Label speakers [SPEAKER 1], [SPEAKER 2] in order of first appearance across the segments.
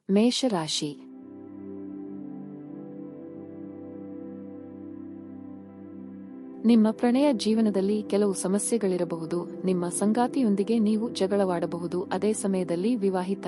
[SPEAKER 1] ಮೇಷರಾಶಿ. ನಿಮ್ಮ ಪ್ರಣಯ ಜೀವನದಲ್ಲಿ ಕೆಲವು ಸಮಸ್ಯೆಗಳಿರಬಹುದು. ನಿಮ್ಮ ಸಂಗಾತಿಯೊಂದಿಗೆ ನೀವು ಜಗಳವಾಡಬಹುದು. ಅದೇ ಸಮಯದಲ್ಲಿ ವಿವಾಹಿತ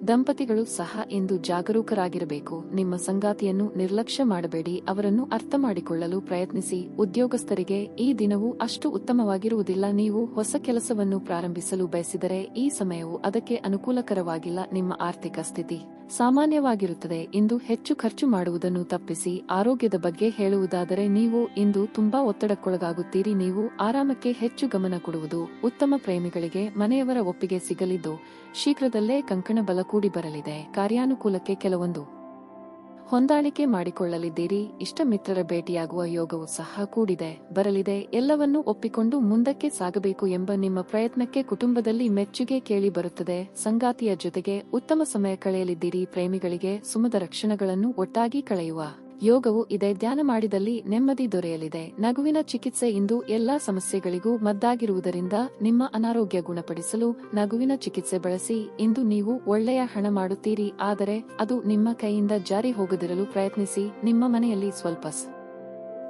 [SPEAKER 1] ದಂಪತಿಗಳು ಸಹ ಇಂದು ಜಾಗರೂಕರಾಗಿರಬೇಕು. ನಿಮ್ಮ ಸಂಗಾತಿಯನ್ನು ನಿರ್ಲಕ್ಷ್ಯ ಮಾಡಬೇಡಿ. ಅವರನ್ನು ಅರ್ಥ ಮಾಡಿಕೊಳ್ಳಲು ಪ್ರಯತ್ನಿಸಿ. ಉದ್ಯೋಗಸ್ಥರಿಗೆ ಈ ದಿನವೂ ಅಷ್ಟು ಉತ್ತಮವಾಗಿರುವುದಿಲ್ಲ. ನೀವು ಹೊಸ ಕೆಲಸವನ್ನು ಪ್ರಾರಂಭಿಸಲು ಬಯಸಿದರೆ ಈ ಸಮಯವು ಅದಕ್ಕೆ ಅನುಕೂಲಕರವಾಗಿಲ್ಲ. ನಿಮ್ಮ ಆರ್ಥಿಕ ಸ್ಥಿತಿ ಸಾಮಾನ್ಯವಾಗಿರುತ್ತದೆ. ಇಂದು ಹೆಚ್ಚು ಖರ್ಚು ಮಾಡುವುದನ್ನು ತಪ್ಪಿಸಿ. ಆರೋಗ್ಯದ ಬಗ್ಗೆ ಹೇಳುವುದಾದರೆ ನೀವು ಇಂದು ತುಂಬಾ ಒತ್ತಡಕ್ಕೊಳಗಾಗುತ್ತೀರಿ. ನೀವು ಆರಾಮಕ್ಕೆ ಹೆಚ್ಚು ಗಮನ ಕೊಡುವುದು ಉತ್ತಮ. ಪ್ರೇಮಿಗಳಿಗೆ ಮನೆಯವರ ಒಪ್ಪಿಗೆ ಸಿಗಲಿದ್ದು ಶೀಘ್ರದಲ್ಲೇ ಕಂಕಣ ಬಲ ಕೂಡಿ ಬರಲಿದೆ. ಕಾರ್ಯಾನುಕೂಲಕ್ಕೆ ಕೆಲವೊಂದು ಹೊಂದಾಣಿಕೆ ಮಾಡಿಕೊಳ್ಳಲಿದ್ದೀರಿ. ಇಷ್ಟ ಮಿತ್ರರ ಭೇಟಿಯಾಗುವ ಯೋಗವೂ ಸಹ ಕೂಡಿದೆ ಬರಲಿದೆ. ಎಲ್ಲವನ್ನೂ ಒಪ್ಪಿಕೊಂಡು ಮುಂದಕ್ಕೆ ಸಾಗಬೇಕು ಎಂಬ ನಿಮ್ಮ ಪ್ರಯತ್ನಕ್ಕೆ ಕುಟುಂಬದಲ್ಲಿ ಮೆಚ್ಚುಗೆ ಕೇಳಿ ಬರುತ್ತದೆ. ಸಂಗಾತಿಯ ಜೊತೆಗೆ ಉತ್ತಮ ಸಮಯ ಕಳೆಯಲಿದ್ದೀರಿ. ಪ್ರೇಮಿಗಳಿಗೆ ಸುಮಧುರ ಕ್ಷಣಗಳನ್ನು ಒಟ್ಟಾಗಿ ಕಳೆಯುವ ಯೋಗವು ಇದೆ. ಧ್ಯಾನ ಮಾಡಿದಲ್ಲಿ ನೆಮ್ಮದಿ ದೊರೆಯಲಿದೆ. ನಗುವಿನ ಚಿಕಿತ್ಸೆ ಇಂದು ಎಲ್ಲಾ ಸಮಸ್ಯೆಗಳಿಗೂ ಮದ್ದಾಗಿರುವುದರಿಂದ ನಿಮ್ಮ ಅನಾರೋಗ್ಯ ಗುಣಪಡಿಸಲು ನಗುವಿನ ಚಿಕಿತ್ಸೆ ಬಳಸಿ. ಇಂದು ನೀವು ಒಳ್ಳೆಯ ಹಣ ಮಾಡುತ್ತೀರಿ, ಆದರೆ ಅದು ನಿಮ್ಮ ಕೈಯಿಂದ ಜಾರಿ ಹೋಗದಿರಲು ಪ್ರಯತ್ನಿಸಿ. ನಿಮ್ಮ ಮನೆಯಲ್ಲಿ ಸ್ವಲ್ಪ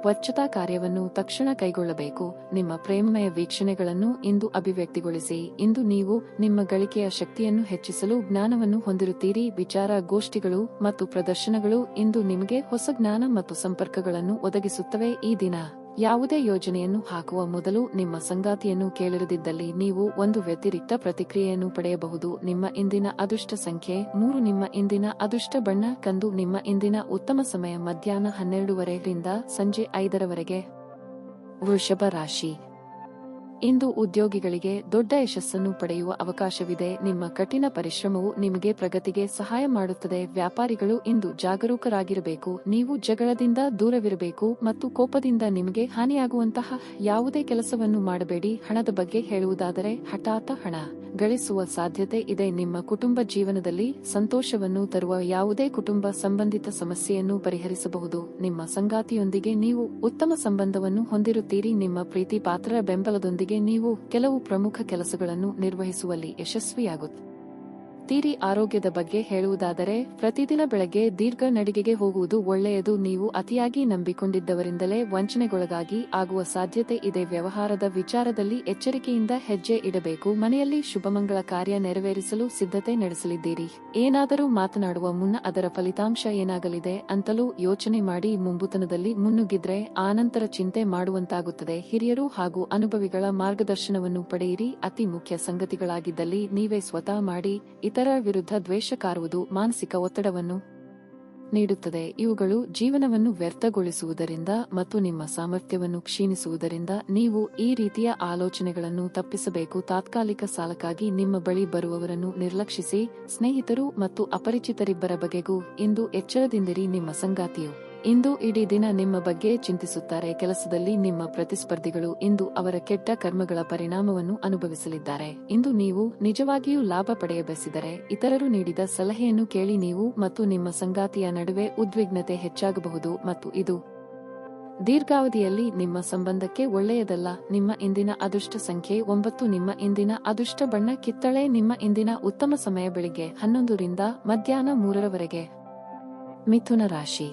[SPEAKER 1] ಸ್ವಚ್ಛತಾ ಕಾರ್ಯವನ್ನು ತಕ್ಷಣ ಕೈಗೊಳ್ಳಬೇಕು. ನಿಮ್ಮ ಪ್ರೇಮಮಯ ವೀಕ್ಷಣೆಗಳನ್ನು ಇಂದು ಅಭಿವ್ಯಕ್ತಿಗೊಳಿಸಿ. ಇಂದು ನೀವು ನಿಮ್ಮ ಗಳಿಕೆಯ ಶಕ್ತಿಯನ್ನು ಹೆಚ್ಚಿಸಲು ಜ್ಞಾನವನ್ನು ಹೊಂದಿರುತ್ತೀರಿ. ವಿಚಾರ ಗೋಷ್ಠಿಗಳು ಮತ್ತು ಪ್ರದರ್ಶನಗಳು ಇಂದು ನಿಮಗೆ ಹೊಸ ಜ್ಞಾನ ಮತ್ತು ಸಂಪರ್ಕಗಳನ್ನು ಒದಗಿಸುತ್ತವೆ. ಈ ದಿನ ಯಾವುದೇ ಯೋಜನೆಯನ್ನು ಹಾಕುವ ಮೊದಲು ನಿಮ್ಮ ಸಂಗಾತಿಯನ್ನು ಕೇಳಿರದಿದ್ದಲ್ಲಿ ನೀವು ಒಂದು ವ್ಯತಿರಿಕ್ತ ಪ್ರತಿಕ್ರಿಯೆಯನ್ನು ಪಡೆಯಬಹುದು. ನಿಮ್ಮ ಇಂದಿನ ಅದೃಷ್ಟ ಸಂಖ್ಯೆ 3. ನಿಮ್ಮ ಇಂದಿನ ಅದೃಷ್ಟ ಬಣ್ಣ ಕಂದು. ನಿಮ್ಮ ಇಂದಿನ ಉತ್ತಮ ಸಮಯ ಮಧ್ಯಾಹ್ನ 12:30 ರಿಂದ ಸಂಜೆ 5:00 ವೃಷಭ ರಾಶಿ. ಇಂದು ಉದ್ಯೋಗಿಗಳಿಗೆ ದೊಡ್ಡ ಯಶಸ್ಸನ್ನು ಪಡೆಯುವ ಅವಕಾಶವಿದೆ. ನಿಮ್ಮ ಕಠಿಣ ಪರಿಶ್ರಮವು ನಿಮಗೆ ಪ್ರಗತಿಗೆ ಸಹಾಯ ಮಾಡುತ್ತದೆ. ವ್ಯಾಪಾರಿಗಳು ಇಂದು ಜಾಗರೂಕರಾಗಿರಬೇಕು. ನೀವು ಜಗಳದಿಂದ ದೂರವಿರಬೇಕು ಮತ್ತು ಕೋಪದಿಂದ ನಿಮಗೆ ಹಾನಿಯಾಗುವಂತಹ ಯಾವುದೇ ಕೆಲಸವನ್ನು ಮಾಡಬೇಡಿ. ಹಣದ ಬಗ್ಗೆ ಹೇಳುವುದಾದರೆ ಹಠಾತ್ ಹಣ ಗಳಿಸುವ ಸಾಧ್ಯತೆ ಇದೆ. ನಿಮ್ಮ ಕುಟುಂಬ ಜೀವನದಲ್ಲಿ ಸಂತೋಷವನ್ನು ತರುವ ಯಾವುದೇ ಕುಟುಂಬ ಸಂಬಂಧಿತ ಸಮಸ್ಯೆಯನ್ನು ಪರಿಹರಿಸಬಹುದು. ನಿಮ್ಮ ಸಂಗಾತಿಯೊಂದಿಗೆ ನೀವು ಉತ್ತಮ ಸಂಬಂಧವನ್ನು ಹೊಂದಿರುತ್ತೀರಿ. ನಿಮ್ಮ ಪ್ರೀತಿ ಪಾತ್ರರ ಬೆಂಬಲದೊಂದಿಗೆ ನೀವು ಕೆಲವು ಪ್ರಮುಖ ಕೆಲಸಗಳನ್ನು ನಿರ್ವಹಿಸುವಲ್ಲಿ ಯಶಸ್ವಿಯಾಗುತ್ತೀರಿ. ಆರೋಗ್ಯದ ಬಗ್ಗೆ ಹೇಳುವುದಾದರೆ ಪ್ರತಿದಿನ ಬೆಳಗ್ಗೆ ದೀರ್ಘ ನಡಿಗೆಗೆ ಹೋಗುವುದು ಒಳ್ಳೆಯದು. ನೀವು ಅತಿಯಾಗಿ ನಂಬಿಕೊಂಡಿದ್ದವರಿಂದಲೇ ವಂಚನೆಗೊಳಗಾಗಿ ಆಗುವ ಸಾಧ್ಯತೆ ಇದೆ. ವ್ಯವಹಾರದ ವಿಚಾರದಲ್ಲಿ ಎಚ್ಚರಿಕೆಯಿಂದ ಹೆಜ್ಜೆ ಇಡಬೇಕು. ಮನೆಯಲ್ಲಿ ಶುಭಮಂಗಳ ಕಾರ್ಯ ನೆರವೇರಿಸಲು ಸಿದ್ಧತೆ ನಡೆಸಲಿದ್ದೀರಿ. ಏನಾದರೂ ಮಾತನಾಡುವ ಮುನ್ನ ಅದರ ಫಲಿತಾಂಶ ಏನಾಗಲಿದೆ ಅಂತಲೂ ಯೋಚನೆ ಮಾಡಿ. ಮುಂಬುತನದಲ್ಲಿ ಮುನ್ನುಗ್ಗಿದ್ರೆ ಆನಂತರ ಚಿಂತೆ ಮಾಡುವಂತಾಗುತ್ತದೆ. ಹಿರಿಯರು ಹಾಗೂ ಅನುಭವಿಗಳ ಮಾರ್ಗದರ್ಶನವನ್ನು ಪಡೆಯಿರಿ. ಅತಿ ಮುಖ್ಯ ಸಂಗತಿಗಳಾಗಿದ್ದಲ್ಲಿ ನೀವೇ ಸ್ವತಃ ಮಾಡಿ. ಇತರರ ವಿರುದ್ಧ ದ್ವೇಷ ಕಾರುವುದು ಮಾನಸಿಕ ಒತ್ತಡವನ್ನು ನೀಡುತ್ತದೆ. ಇವುಗಳು ಜೀವನವನ್ನು ವ್ಯರ್ಥಗೊಳಿಸುವುದರಿಂದ ಮತ್ತು ನಿಮ್ಮ ಸಾಮರ್ಥ್ಯವನ್ನು ಕ್ಷೀಣಿಸುವುದರಿಂದ ನೀವು ಈ ರೀತಿಯ ಆಲೋಚನೆಗಳನ್ನು ತಪ್ಪಿಸಬೇಕು. ತಾತ್ಕಾಲಿಕ ಸಾಲಕ್ಕಾಗಿ ನಿಮ್ಮ ಬಳಿ ಬರುವವರನ್ನು ನಿರ್ಲಕ್ಷಿಸಿ. ಸ್ನೇಹಿತರು ಮತ್ತು ಅಪರಿಚಿತರಿಬ್ಬರ ಬಗೆಗೂ ಇಂದು ಎಚ್ಚರದಿಂದಿರಿ. ನಿಮ್ಮ ಸಂಗಾತಿಯು ಇಂದು ಇಡೀ ದಿನ ನಿಮ್ಮ ಬಗ್ಗೆ ಚಿಂತಿಸುತ್ತಾರೆ. ಕೆಲಸದಲ್ಲಿ ನಿಮ್ಮ ಪ್ರತಿಸ್ಪರ್ಧಿಗಳು ಇಂದು ಅವರ ಕೆಟ್ಟ ಕರ್ಮಗಳ ಪರಿಣಾಮವನ್ನು ಅನುಭವಿಸಲಿದ್ದಾರೆ. ಇಂದು ನೀವು ನಿಜವಾಗಿಯೂ ಲಾಭ ಪಡೆಯಬಯಸಿದರೆ ಇತರರು ನೀಡಿದ ಸಲಹೆಯನ್ನು ಕೇಳಿ. ನೀವು ಮತ್ತು ನಿಮ್ಮ ಸಂಗಾತಿಯ ನಡುವೆ ಉದ್ವಿಗ್ನತೆ ಹೆಚ್ಚಾಗಬಹುದು ಮತ್ತು ಇದು ದೀರ್ಘಾವಧಿಯಲ್ಲಿ ನಿಮ್ಮ ಸಂಬಂಧಕ್ಕೆ ಒಳ್ಳೆಯದಲ್ಲ. ನಿಮ್ಮ ಇಂದಿನ ಅದೃಷ್ಟ ಸಂಖ್ಯೆ 9. ನಿಮ್ಮ ಇಂದಿನ ಅದೃಷ್ಟ ಬಣ್ಣ ಕಿತ್ತಳೆ. ನಿಮ್ಮ ಇಂದಿನ ಉತ್ತಮ ಸಮಯ ಬೆಳಿಗ್ಗೆ 11 ರಿಂದ ಮಧ್ಯಾಹ್ನ 3:00 ಮಿಥುನ ರಾಶಿ.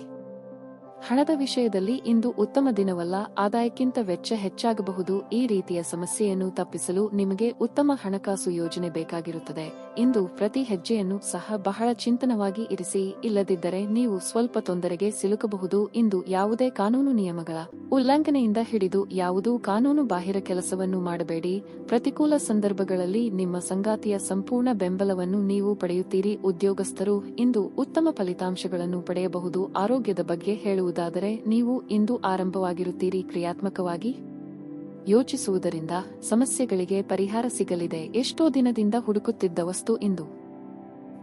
[SPEAKER 1] ಹಣದ ವಿಷಯದಲ್ಲಿ ಇಂದು ಉತ್ತಮ ದಿನವಲ್ಲ. ಆದಾಯಕ್ಕಿಂತ ವೆಚ್ಚ ಹೆಚ್ಚಾಗಬಹುದು. ಈ ರೀತಿಯ ಸಮಸ್ಯೆಯನ್ನು ತಪ್ಪಿಸಲು ನಿಮಗೆ ಉತ್ತಮ ಹಣಕಾಸು ಯೋಜನೆ ಬೇಕಾಗಿರುತ್ತದೆ. ಇಂದು ಪ್ರತಿ ಹೆಜ್ಜೆಯನ್ನು ಸಹ ಬಹಳ ಚಿಂತನವಾಗಿ ಇರಿಸಿ. ಇಲ್ಲದಿದ್ದರೆ ನೀವು ಸ್ವಲ್ಪ ತೊಂದರೆಗೆ ಸಿಲುಕಬಹುದು. ಇಂದು ಯಾವುದೇ ಕಾನೂನು ನಿಯಮಗಳ ಉಲ್ಲಂಘನೆಯಿಂದ ಹಿಡಿದು ಯಾವುದೂ ಕಾನೂನು ಬಾಹಿರ ಕೆಲಸವನ್ನು ಮಾಡಬೇಡಿ. ಪ್ರತಿಕೂಲ ಸಂದರ್ಭಗಳಲ್ಲಿ ನಿಮ್ಮ ಸಂಗಾತಿಯ ಸಂಪೂರ್ಣ ಬೆಂಬಲವನ್ನು ನೀವು ಪಡೆಯುತ್ತೀರಿ. ಉದ್ಯೋಗಸ್ಥರು ಇಂದು ಉತ್ತಮ ಫಲಿತಾಂಶಗಳನ್ನು ಪಡೆಯಬಹುದು. ಆರೋಗ್ಯದ ಬಗ್ಗೆ ಹೇಳುವುದಾದರೆ ನೀವು ಇಂದು ಆರಂಭವಾಗಿರುತ್ತೀರಿ. ಕ್ರಿಯಾತ್ಮಕವಾಗಿ ಯೋಚಿಸುವುದರಿಂದ ಸಮಸ್ಯೆಗಳಿಗೆ ಪರಿಹಾರ ಸಿಗಲಿದೆ. ಎಷ್ಟೋ ದಿನದಿಂದ ಹುಡುಕುತ್ತಿದ್ದ ವಸ್ತು ಇಂದು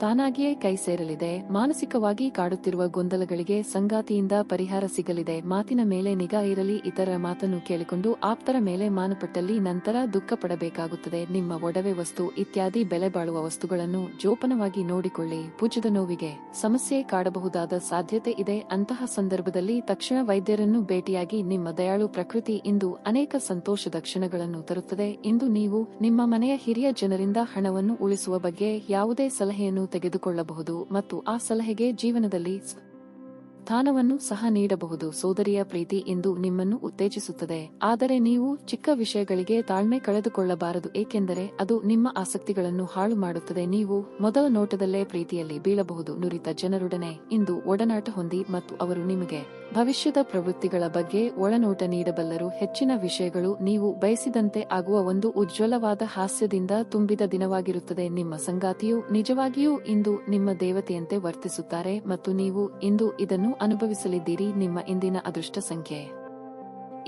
[SPEAKER 1] ತಾನಾಗಿಯೇ ಕೈ ಸೇರಲಿದೆ. ಮಾನಸಿಕವಾಗಿ ಕಾಡುತ್ತಿರುವ ಗೊಂದಲಗಳಿಗೆ ಸಂಗಾತಿಯಿಂದ ಪರಿಹಾರ ಸಿಗಲಿದೆ. ಮಾತಿನ ಮೇಲೆ ನಿಗಾ ಇರಲಿ. ಇತರರ ಮಾತನ್ನು ಕೇಳಿಕೊಂಡು ಆಪ್ತರ ಮೇಲೆ ಮಾನಪಟ್ಟಲ್ಲಿ ನಂತರ ದುಃಖ ಪಡಬೇಕಾಗುತ್ತದೆ. ನಿಮ್ಮ ಒಡವೆ ವಸ್ತು ಇತ್ಯಾದಿ ಬೆಲೆ ಬಾಳುವ ವಸ್ತುಗಳನ್ನು ಜೋಪಾನವಾಗಿ ನೋಡಿಕೊಳ್ಳಿ. ಭುಜದ ನೋವಿಗೆ ಸಮಸ್ಯೆ ಕಾಡಬಹುದಾದ ಸಾಧ್ಯತೆ ಇದೆ. ಅಂತಹ ಸಂದರ್ಭದಲ್ಲಿ ತಕ್ಷಣ ವೈದ್ಯರನ್ನು ಭೇಟಿಯಾಗಿ. ನಿಮ್ಮ ದಯಾಳು ಪ್ರಕೃತಿ ಇಂದು ಅನೇಕ ಸಂತೋಷದ ಕ್ಷಣಗಳನ್ನು ತರುತ್ತದೆ. ಇಂದು ನೀವು ನಿಮ್ಮ ಮನೆಯ ಹಿರಿಯ ಜನರಿಂದ ಹಣವನ್ನು ಉಳಿಸುವ ಬಗ್ಗೆ ಯಾವುದೇ ಸಲಹೆಯನ್ನು ತೆಗೆದುಕೊಳ್ಳಬಹುದು ಮತ್ತು ಆ ಸಲಹೆಗೆ ಜೀವನದಲ್ಲಿ ಸ್ಥಾನವನ್ನು ಸಹ ನೀಡಬಹುದು. ಸೋದರಿಯ ಪ್ರೀತಿ ಇಂದು ನಿಮ್ಮನ್ನು ಉತ್ತೇಜಿಸುತ್ತದೆ, ಆದರೆ ನೀವು ಚಿಕ್ಕ ವಿಷಯಗಳಿಗೆ ತಾಳ್ಮೆ ಕಳೆದುಕೊಳ್ಳಬಾರದು, ಏಕೆಂದರೆ ಅದು ನಿಮ್ಮ ಆಸಕ್ತಿಗಳನ್ನು ಹಾಳು ಮಾಡುತ್ತದೆ. ನೀವು ಮೊದಲ ನೋಟದಲ್ಲೇ ಪ್ರೀತಿಯಲ್ಲಿ ಬೀಳಬಹುದು. ನುರಿತ ಜನರೊಡನೆ ಇಂದು ಒಡನಾಟ ಹೊಂದಿ ಮತ್ತು ಅವರು ನಿಮಗೆ ಭವಿಷ್ಯದ ಪ್ರವೃತ್ತಿಗಳ ಬಗ್ಗೆ ಒಳನೋಟ ನೀಡಬಲ್ಲರು. ಹೆಚ್ಚಿನ ವಿಷಯಗಳು ನೀವು ಬಯಸಿದಂತೆ ಆಗುವ ಒಂದು ಉಜ್ವಲವಾದ ಹಾಸ್ಯದಿಂದ ತುಂಬಿದ ದಿನವಾಗಿರುತ್ತದೆ. ನಿಮ್ಮ ಸಂಗಾತಿಯು ನಿಜವಾಗಿಯೂ ಇಂದು ನಿಮ್ಮ ದೇವತೆಯಂತೆ ವರ್ತಿಸುತ್ತಾರೆ ಮತ್ತು ನೀವು ಇಂದು ಇದನ್ನು ಅನುಭವಿಸಲಿದ್ದೀರಿ. ನಿಮ್ಮ ಇಂದಿನ ಅದೃಷ್ಟ ಸಂಖ್ಯೆ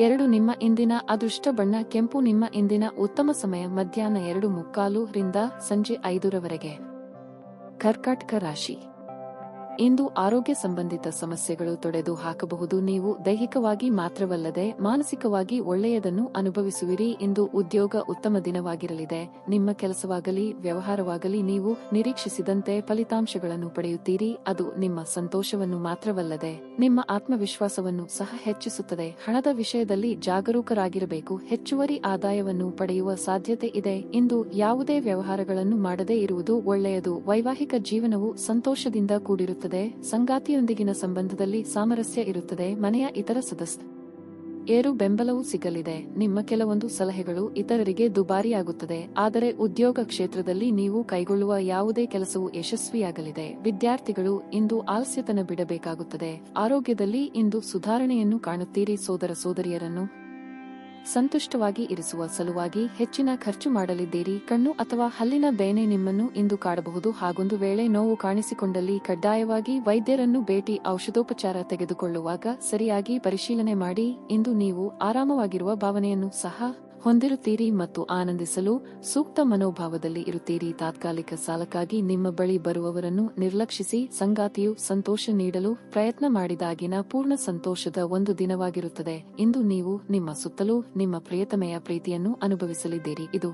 [SPEAKER 1] 2. ನಿಮ್ಮ ಇಂದಿನ ಅದೃಷ್ಟ ಬಣ್ಣ ಕೆಂಪು. ನಿಮ್ಮ ಇಂದಿನ ಉತ್ತಮ ಸಮಯ ಮಧ್ಯಾಹ್ನ 2:45 ರಿಂದ ಸಂಜೆ 5 ರವರೆಗೆ. ಕರ್ಕಾಟಕ ರಾಶಿ. ಇಂದು ಆರೋಗ್ಯ ಸಂಬಂಧಿತ ಸಮಸ್ಯೆಗಳು ತೊಡೆದು ಹಾಕಬಹುದು. ನೀವು ದೈಹಿಕವಾಗಿ ಮಾತ್ರವಲ್ಲದೆ ಮಾನಸಿಕವಾಗಿ ಒಳ್ಳೆಯದನ್ನು ಅನುಭವಿಸುವಿರಿ. ಇಂದು ಉದ್ಯೋಗ ಉತ್ತಮ ದಿನವಾಗಿರಲಿದೆ. ನಿಮ್ಮ ಕೆಲಸವಾಗಲಿ ವ್ಯವಹಾರವಾಗಲಿ ನೀವು ನಿರೀಕ್ಷಿಸಿದಂತೆ ಫಲಿತಾಂಶಗಳನ್ನು ಪಡೆಯುತ್ತೀರಿ. ಅದು ನಿಮ್ಮ ಸಂತೋಷವನ್ನು ಮಾತ್ರವಲ್ಲದೆ ನಿಮ್ಮ ಆತ್ಮವಿಶ್ವಾಸವನ್ನು ಸಹ ಹೆಚ್ಚಿಸುತ್ತದೆ. ಹಣದ ವಿಷಯದಲ್ಲಿ ಜಾಗರೂಕರಾಗಿರಬೇಕು. ಹೆಚ್ಚುವರಿ ಆದಾಯವನ್ನು ಪಡೆಯುವ ಸಾಧ್ಯತೆ ಇದೆ. ಇಂದು ಯಾವುದೇ ವ್ಯವಹಾರಗಳನ್ನು ಮಾಡದೇ ಇರುವುದು ಒಳ್ಳೆಯದು. ವೈವಾಹಿಕ ಜೀವನವು ಸಂತೋಷದಿಂದ ಕೂಡಿರುತ್ತದೆ. ಸಂಗಾತಿಯೊಂದಿಗಿನ ಸಂಬಂಧದಲ್ಲಿ ಸಾಮರಸ್ಯ ಇರುತ್ತದೆ. ಮನೆಯ ಇತರ ಸದಸ್ಯರು ಬೆಂಬಲವೂ ಸಿಗಲಿದೆ. ನಿಮ್ಮ ಕೆಲವೊಂದು ಸಲಹೆಗಳು ಇತರರಿಗೆ ದುಬಾರಿಯಾಗುತ್ತದೆ, ಆದರೆ ಉದ್ಯೋಗ ಕ್ಷೇತ್ರದಲ್ಲಿ ನೀವು ಕೈಗೊಳ್ಳುವ ಯಾವುದೇ ಕೆಲಸವು ಯಶಸ್ವಿಯಾಗಲಿದೆ. ವಿದ್ಯಾರ್ಥಿಗಳು ಇಂದು ಆಲಸ್ಯತನ ಬಿಡಬೇಕಾಗುತ್ತದೆ. ಆರೋಗ್ಯದಲ್ಲಿ ಇಂದು ಸುಧಾರಣೆಯನ್ನು ಕಾಣುತ್ತೀರಿ. ಸೋದರ ಸೋದರಿಯರನ್ನು ಸಂತುಷ್ಟವಾಗಿ ಇರಿಸುವ ಸಲುವಾಗಿ ಹೆಚ್ಚಿನ ಖರ್ಚು ಮಾಡಲಿದ್ದೀರಿ. ಕಣ್ಣು ಅಥವಾ ಹಲ್ಲಿನ ಬೇನೆ ನಿಮ್ಮನ್ನು ಇಂದು ಕಾಡಬಹುದು. ಹಾಗೊಂದು ವೇಳೆ ನೋವು ಕಾಣಿಸಿಕೊಂಡಲ್ಲಿ ಕಡ್ಡಾಯವಾಗಿ ವೈದ್ಯರನ್ನು ಭೇಟಿ ಔಷಧೋಪಚಾರ ತೆಗೆದುಕೊಳ್ಳುವಾಗ ಸರಿಯಾಗಿ ಪರಿಶೀಲನೆ ಮಾಡಿ. ಇಂದು ನೀವು ಆರಾಮವಾಗಿರುವ ಭಾವನೆಯನ್ನು ಸಹ ಹೊಂದಿರುತ್ತೀರಿ ಮತ್ತು ಆನಂದಿಸಲು ಸೂಕ್ತ ಮನೋಭಾವದಲ್ಲಿ ಇರುತ್ತೀರಿ. ತಾತ್ಕಾಲಿಕ ಸಾಲಕ್ಕಾಗಿ ನಿಮ್ಮ ಬಳಿ ಬರುವವರನ್ನು ನಿರ್ಲಕ್ಷಿಸಿ. ಸಂಗಾತಿಯು ಸಂತೋಷ ನೀಡಲು ಪ್ರಯತ್ನ ಮಾಡಿದಾಗಿನ ಪೂರ್ಣ ಸಂತೋಷದ ಒಂದು ದಿನವಾಗಿರುತ್ತದೆ. ಇಂದು ನೀವು ನಿಮ್ಮ ಸುತ್ತಲೂ ನಿಮ್ಮ ಪ್ರಿಯತಮೆಯ ಪ್ರೀತಿಯನ್ನು ಅನುಭವಿಸಲಿದ್ದೀರಿ. ಇದು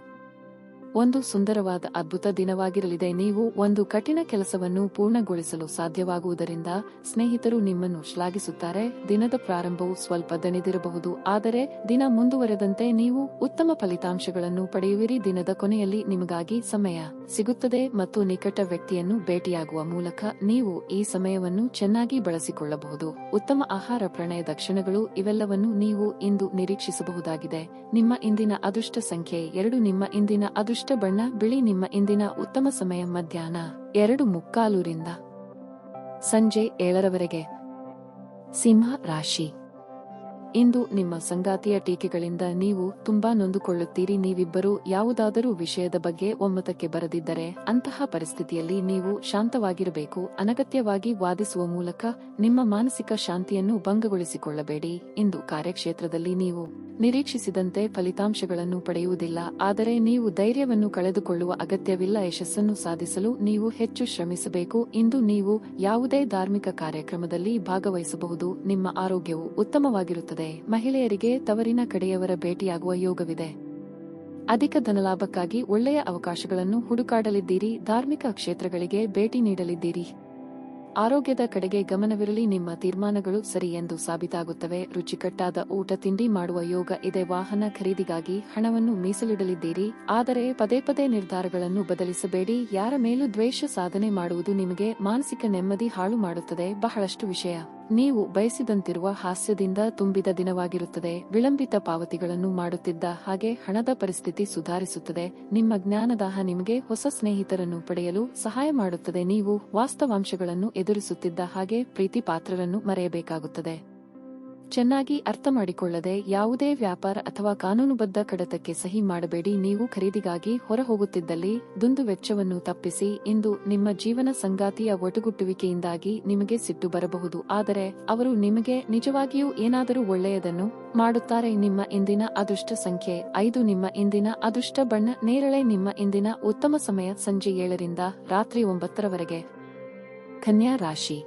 [SPEAKER 1] ಒಂದು ಸುಂದರವಾದ ಅದ್ಭುತ ದಿನವಾಗಿರಲಿದೆ. ನೀವು ಒಂದು ಕಠಿಣ ಕೆಲಸವನ್ನು ಪೂರ್ಣಗೊಳಿಸಲು ಸಾಧ್ಯವಾಗುವುದರಿಂದ ಸ್ನೇಹಿತರು ನಿಮ್ಮನ್ನು ಶ್ಲಾಘಿಸುತ್ತಾರೆ. ದಿನದ ಪ್ರಾರಂಭವು ಸ್ವಲ್ಪ ದಣಿದಿರಬಹುದು, ಆದರೆ ದಿನ ಮುಂದುವರೆದಂತೆ ನೀವು ಉತ್ತಮ ಫಲಿತಾಂಶಗಳನ್ನು ಪಡೆಯುವಿರಿ. ದಿನದ ಕೊನೆಯಲ್ಲಿ ನಿಮಗಾಗಿ ಸಮಯ ಸಿಗುತ್ತದೆ ಮತ್ತು ನಿಕಟ ವ್ಯಕ್ತಿಯನ್ನು ಭೇಟಿಯಾಗುವ ಮೂಲಕ ನೀವು ಈ ಸಮಯವನ್ನು ಚೆನ್ನಾಗಿ ಬಳಸಿಕೊಳ್ಳಬಹುದು. ಉತ್ತಮ ಆಹಾರ, ಪ್ರಣಯದ ಕ್ಷಣಗಳು ಇವೆಲ್ಲವನ್ನು ನೀವು ಇಂದು ನಿರೀಕ್ಷಿಸಬಹುದಾಗಿದೆ. ನಿಮ್ಮ ಇಂದಿನ ಅದೃಷ್ಟ ಸಂಖ್ಯೆ 2. ನಿಮ್ಮ ಇಂದಿನ ಅದೃಷ್ಟ ಬಣ್ಣ ಬಿಳಿ. ನಿಮ್ಮ ಇಂದಿನ ಉತ್ತಮ ಸಮಯ ಮಧ್ಯಾಹ್ನ 2:45 ರಿಂದ ಸಂಜೆ 7 ರವರೆಗೆ. ಸಿಂಹ ರಾಶಿ. ಇಂದು ನಿಮ್ಮ ಸಂಗಾತಿಯ ಟೀಕೆಗಳಿಂದ ನೀವು ತುಂಬಾ ನೊಂದುಕೊಳ್ಳುತ್ತೀರಿ. ನೀವಿಬ್ಬರು ಯಾವುದಾದರೂ ವಿಷಯದ ಬಗ್ಗೆ ಒಮ್ಮತಕ್ಕೆ ಬರದಿದ್ದರೆ ಅಂತಹ ಪರಿಸ್ಥಿತಿಯಲ್ಲಿ ನೀವು ಶಾಂತವಾಗಿರಬೇಕು. ಅನಗತ್ಯವಾಗಿ ವಾದಿಸುವ ಮೂಲಕ ನಿಮ್ಮ ಮಾನಸಿಕ ಶಾಂತಿಯನ್ನು ಭಂಗಗೊಳಿಸಿಕೊಳ್ಳಬೇಡಿ. ಇಂದು ಕಾರ್ಯಕ್ಷೇತ್ರದಲ್ಲಿ ನೀವು ನಿರೀಕ್ಷಿಸಿದಂತೆ ಫಲಿತಾಂಶಗಳನ್ನು ಪಡೆಯುವುದಿಲ್ಲ, ಆದರೆ ನೀವು ಧೈರ್ಯವನ್ನು ಕಳೆದುಕೊಳ್ಳುವ ಅಗತ್ಯವಿಲ್ಲ. ಯಶಸ್ಸನ್ನು ಸಾಧಿಸಲು ನೀವು ಹೆಚ್ಚು ಶ್ರಮಿಸಬೇಕು. ಇಂದು ನೀವು ಯಾವುದೇ ಧಾರ್ಮಿಕ ಕಾರ್ಯಕ್ರಮದಲ್ಲಿ ಭಾಗವಹಿಸಬಹುದು. ನಿಮ್ಮ ಆರೋಗ್ಯವು ಉತ್ತಮವಾಗಿರುತ್ತದೆ. ಮಹಿಳೆಯರಿಗೆ ತವರಿನ ಕಡೆಯವರ ಭೇಟಿಯಾಗುವ ಯೋಗವಿದೆ. ಅಧಿಕ ಧನಲಾಭಕ್ಕಾಗಿ ಒಳ್ಳೆಯ ಅವಕಾಶಗಳನ್ನು ಹುಡುಕಾಡಲಿದ್ದೀರಿ. ಧಾರ್ಮಿಕ ಕ್ಷೇತ್ರಗಳಿಗೆ ಭೇಟಿ ನೀಡಲಿದ್ದೀರಿ. ಆರೋಗ್ಯದ ಕಡೆಗೆ ಗಮನವಿರಲಿ. ನಿಮ್ಮ ತೀರ್ಮಾನಗಳು ಸರಿ ಎಂದು ಸಾಬೀತಾಗುತ್ತವೆ. ರುಚಿಕಟ್ಟಾದ ಊಟ ತಿಂಡಿ ಮಾಡುವ ಯೋಗ ಇದೆ. ವಾಹನ ಖರೀದಿಗಾಗಿ ಹಣವನ್ನು ಮೀಸಲಿಡಲಿದ್ದೀರಿ, ಆದರೆ ಪದೇ ಪದೇ ನಿರ್ಧಾರಗಳನ್ನು ಬದಲಿಸಬೇಡಿ. ಯಾರ ಮೇಲೂ ದ್ವೇಷ ಸಾಧನೆ ಮಾಡುವುದು ನಿಮಗೆ ಮಾನಸಿಕ ನೆಮ್ಮದಿ ಹಾಳು ಮಾಡುತ್ತದೆ. ಬಹಳಷ್ಟು ವಿಷಯ ನೀವು ಬಯಸಿದಂತಿರುವ ಹಾಸ್ಯದಿಂದ ತುಂಬಿದ ದಿನವಾಗಿರುತ್ತದೆ. ವಿಳಂಬಿತ ಪಾವತಿಗಳನ್ನು ಮಾಡುತ್ತಿದ್ದ ಹಾಗೆ ಹಣದ ಪರಿಸ್ಥಿತಿ ಸುಧಾರಿಸುತ್ತದೆ. ನಿಮ್ಮ ಜ್ಞಾನದಾಹ ನಿಮಗೆ ಹೊಸ ಸ್ನೇಹಿತರನ್ನು ಪಡೆಯಲು ಸಹಾಯ ಮಾಡುತ್ತದೆ. ನೀವು ವಾಸ್ತವಾಂಶಗಳನ್ನು ಎದುರಿಸುತ್ತಿದ್ದ ಹಾಗೆ ಪ್ರೀತಿ ಪಾತ್ರರನ್ನು ಮರೆಯಬೇಕಾಗುತ್ತದೆ. ಚೆನ್ನಾಗಿ ಅರ್ಥ ಮಾಡಿಕೊಳ್ಳದೆ ಯಾವುದೇ ವ್ಯಾಪಾರ ಅಥವಾ ಕಾನೂನುಬದ್ಧ ಕಡತಕ್ಕೆ ಸಹಿ ಮಾಡಬೇಡಿ. ನೀವು ಖರೀದಿಗಾಗಿ ಹೊರ ಹೋಗುತ್ತಿದ್ದಲ್ಲಿ ದುಂದು ವೆಚ್ಚವನ್ನು ತಪ್ಪಿಸಿ. ಇಂದು ನಿಮ್ಮ ಜೀವನ ಸಂಗಾತಿಯ ಒಟುಗುಟ್ಟುವಿಕೆಯಿಂದಾಗಿ ನಿಮಗೆ ಸಿಟ್ಟು ಬರಬಹುದು, ಆದರೆ ಅವರು ನಿಮಗೆ ನಿಜವಾಗಿಯೂ ಏನಾದರೂ ಒಳ್ಳೆಯದನ್ನು ಮಾಡುತ್ತಾರೆ. ನಿಮ್ಮ ಇಂದಿನ ಅದೃಷ್ಟ ಸಂಖ್ಯೆ 5. ನಿಮ್ಮ ಇಂದಿನ ಅದೃಷ್ಟ ಬಣ್ಣ ನೇರಳೆ. ನಿಮ್ಮ ಇಂದಿನ ಉತ್ತಮ ಸಮಯ ಸಂಜೆ 7 ರಿಂದ ರಾತ್ರಿ 9 ರವರೆಗೆ. ಕನ್ಯಾ ರಾಶಿ.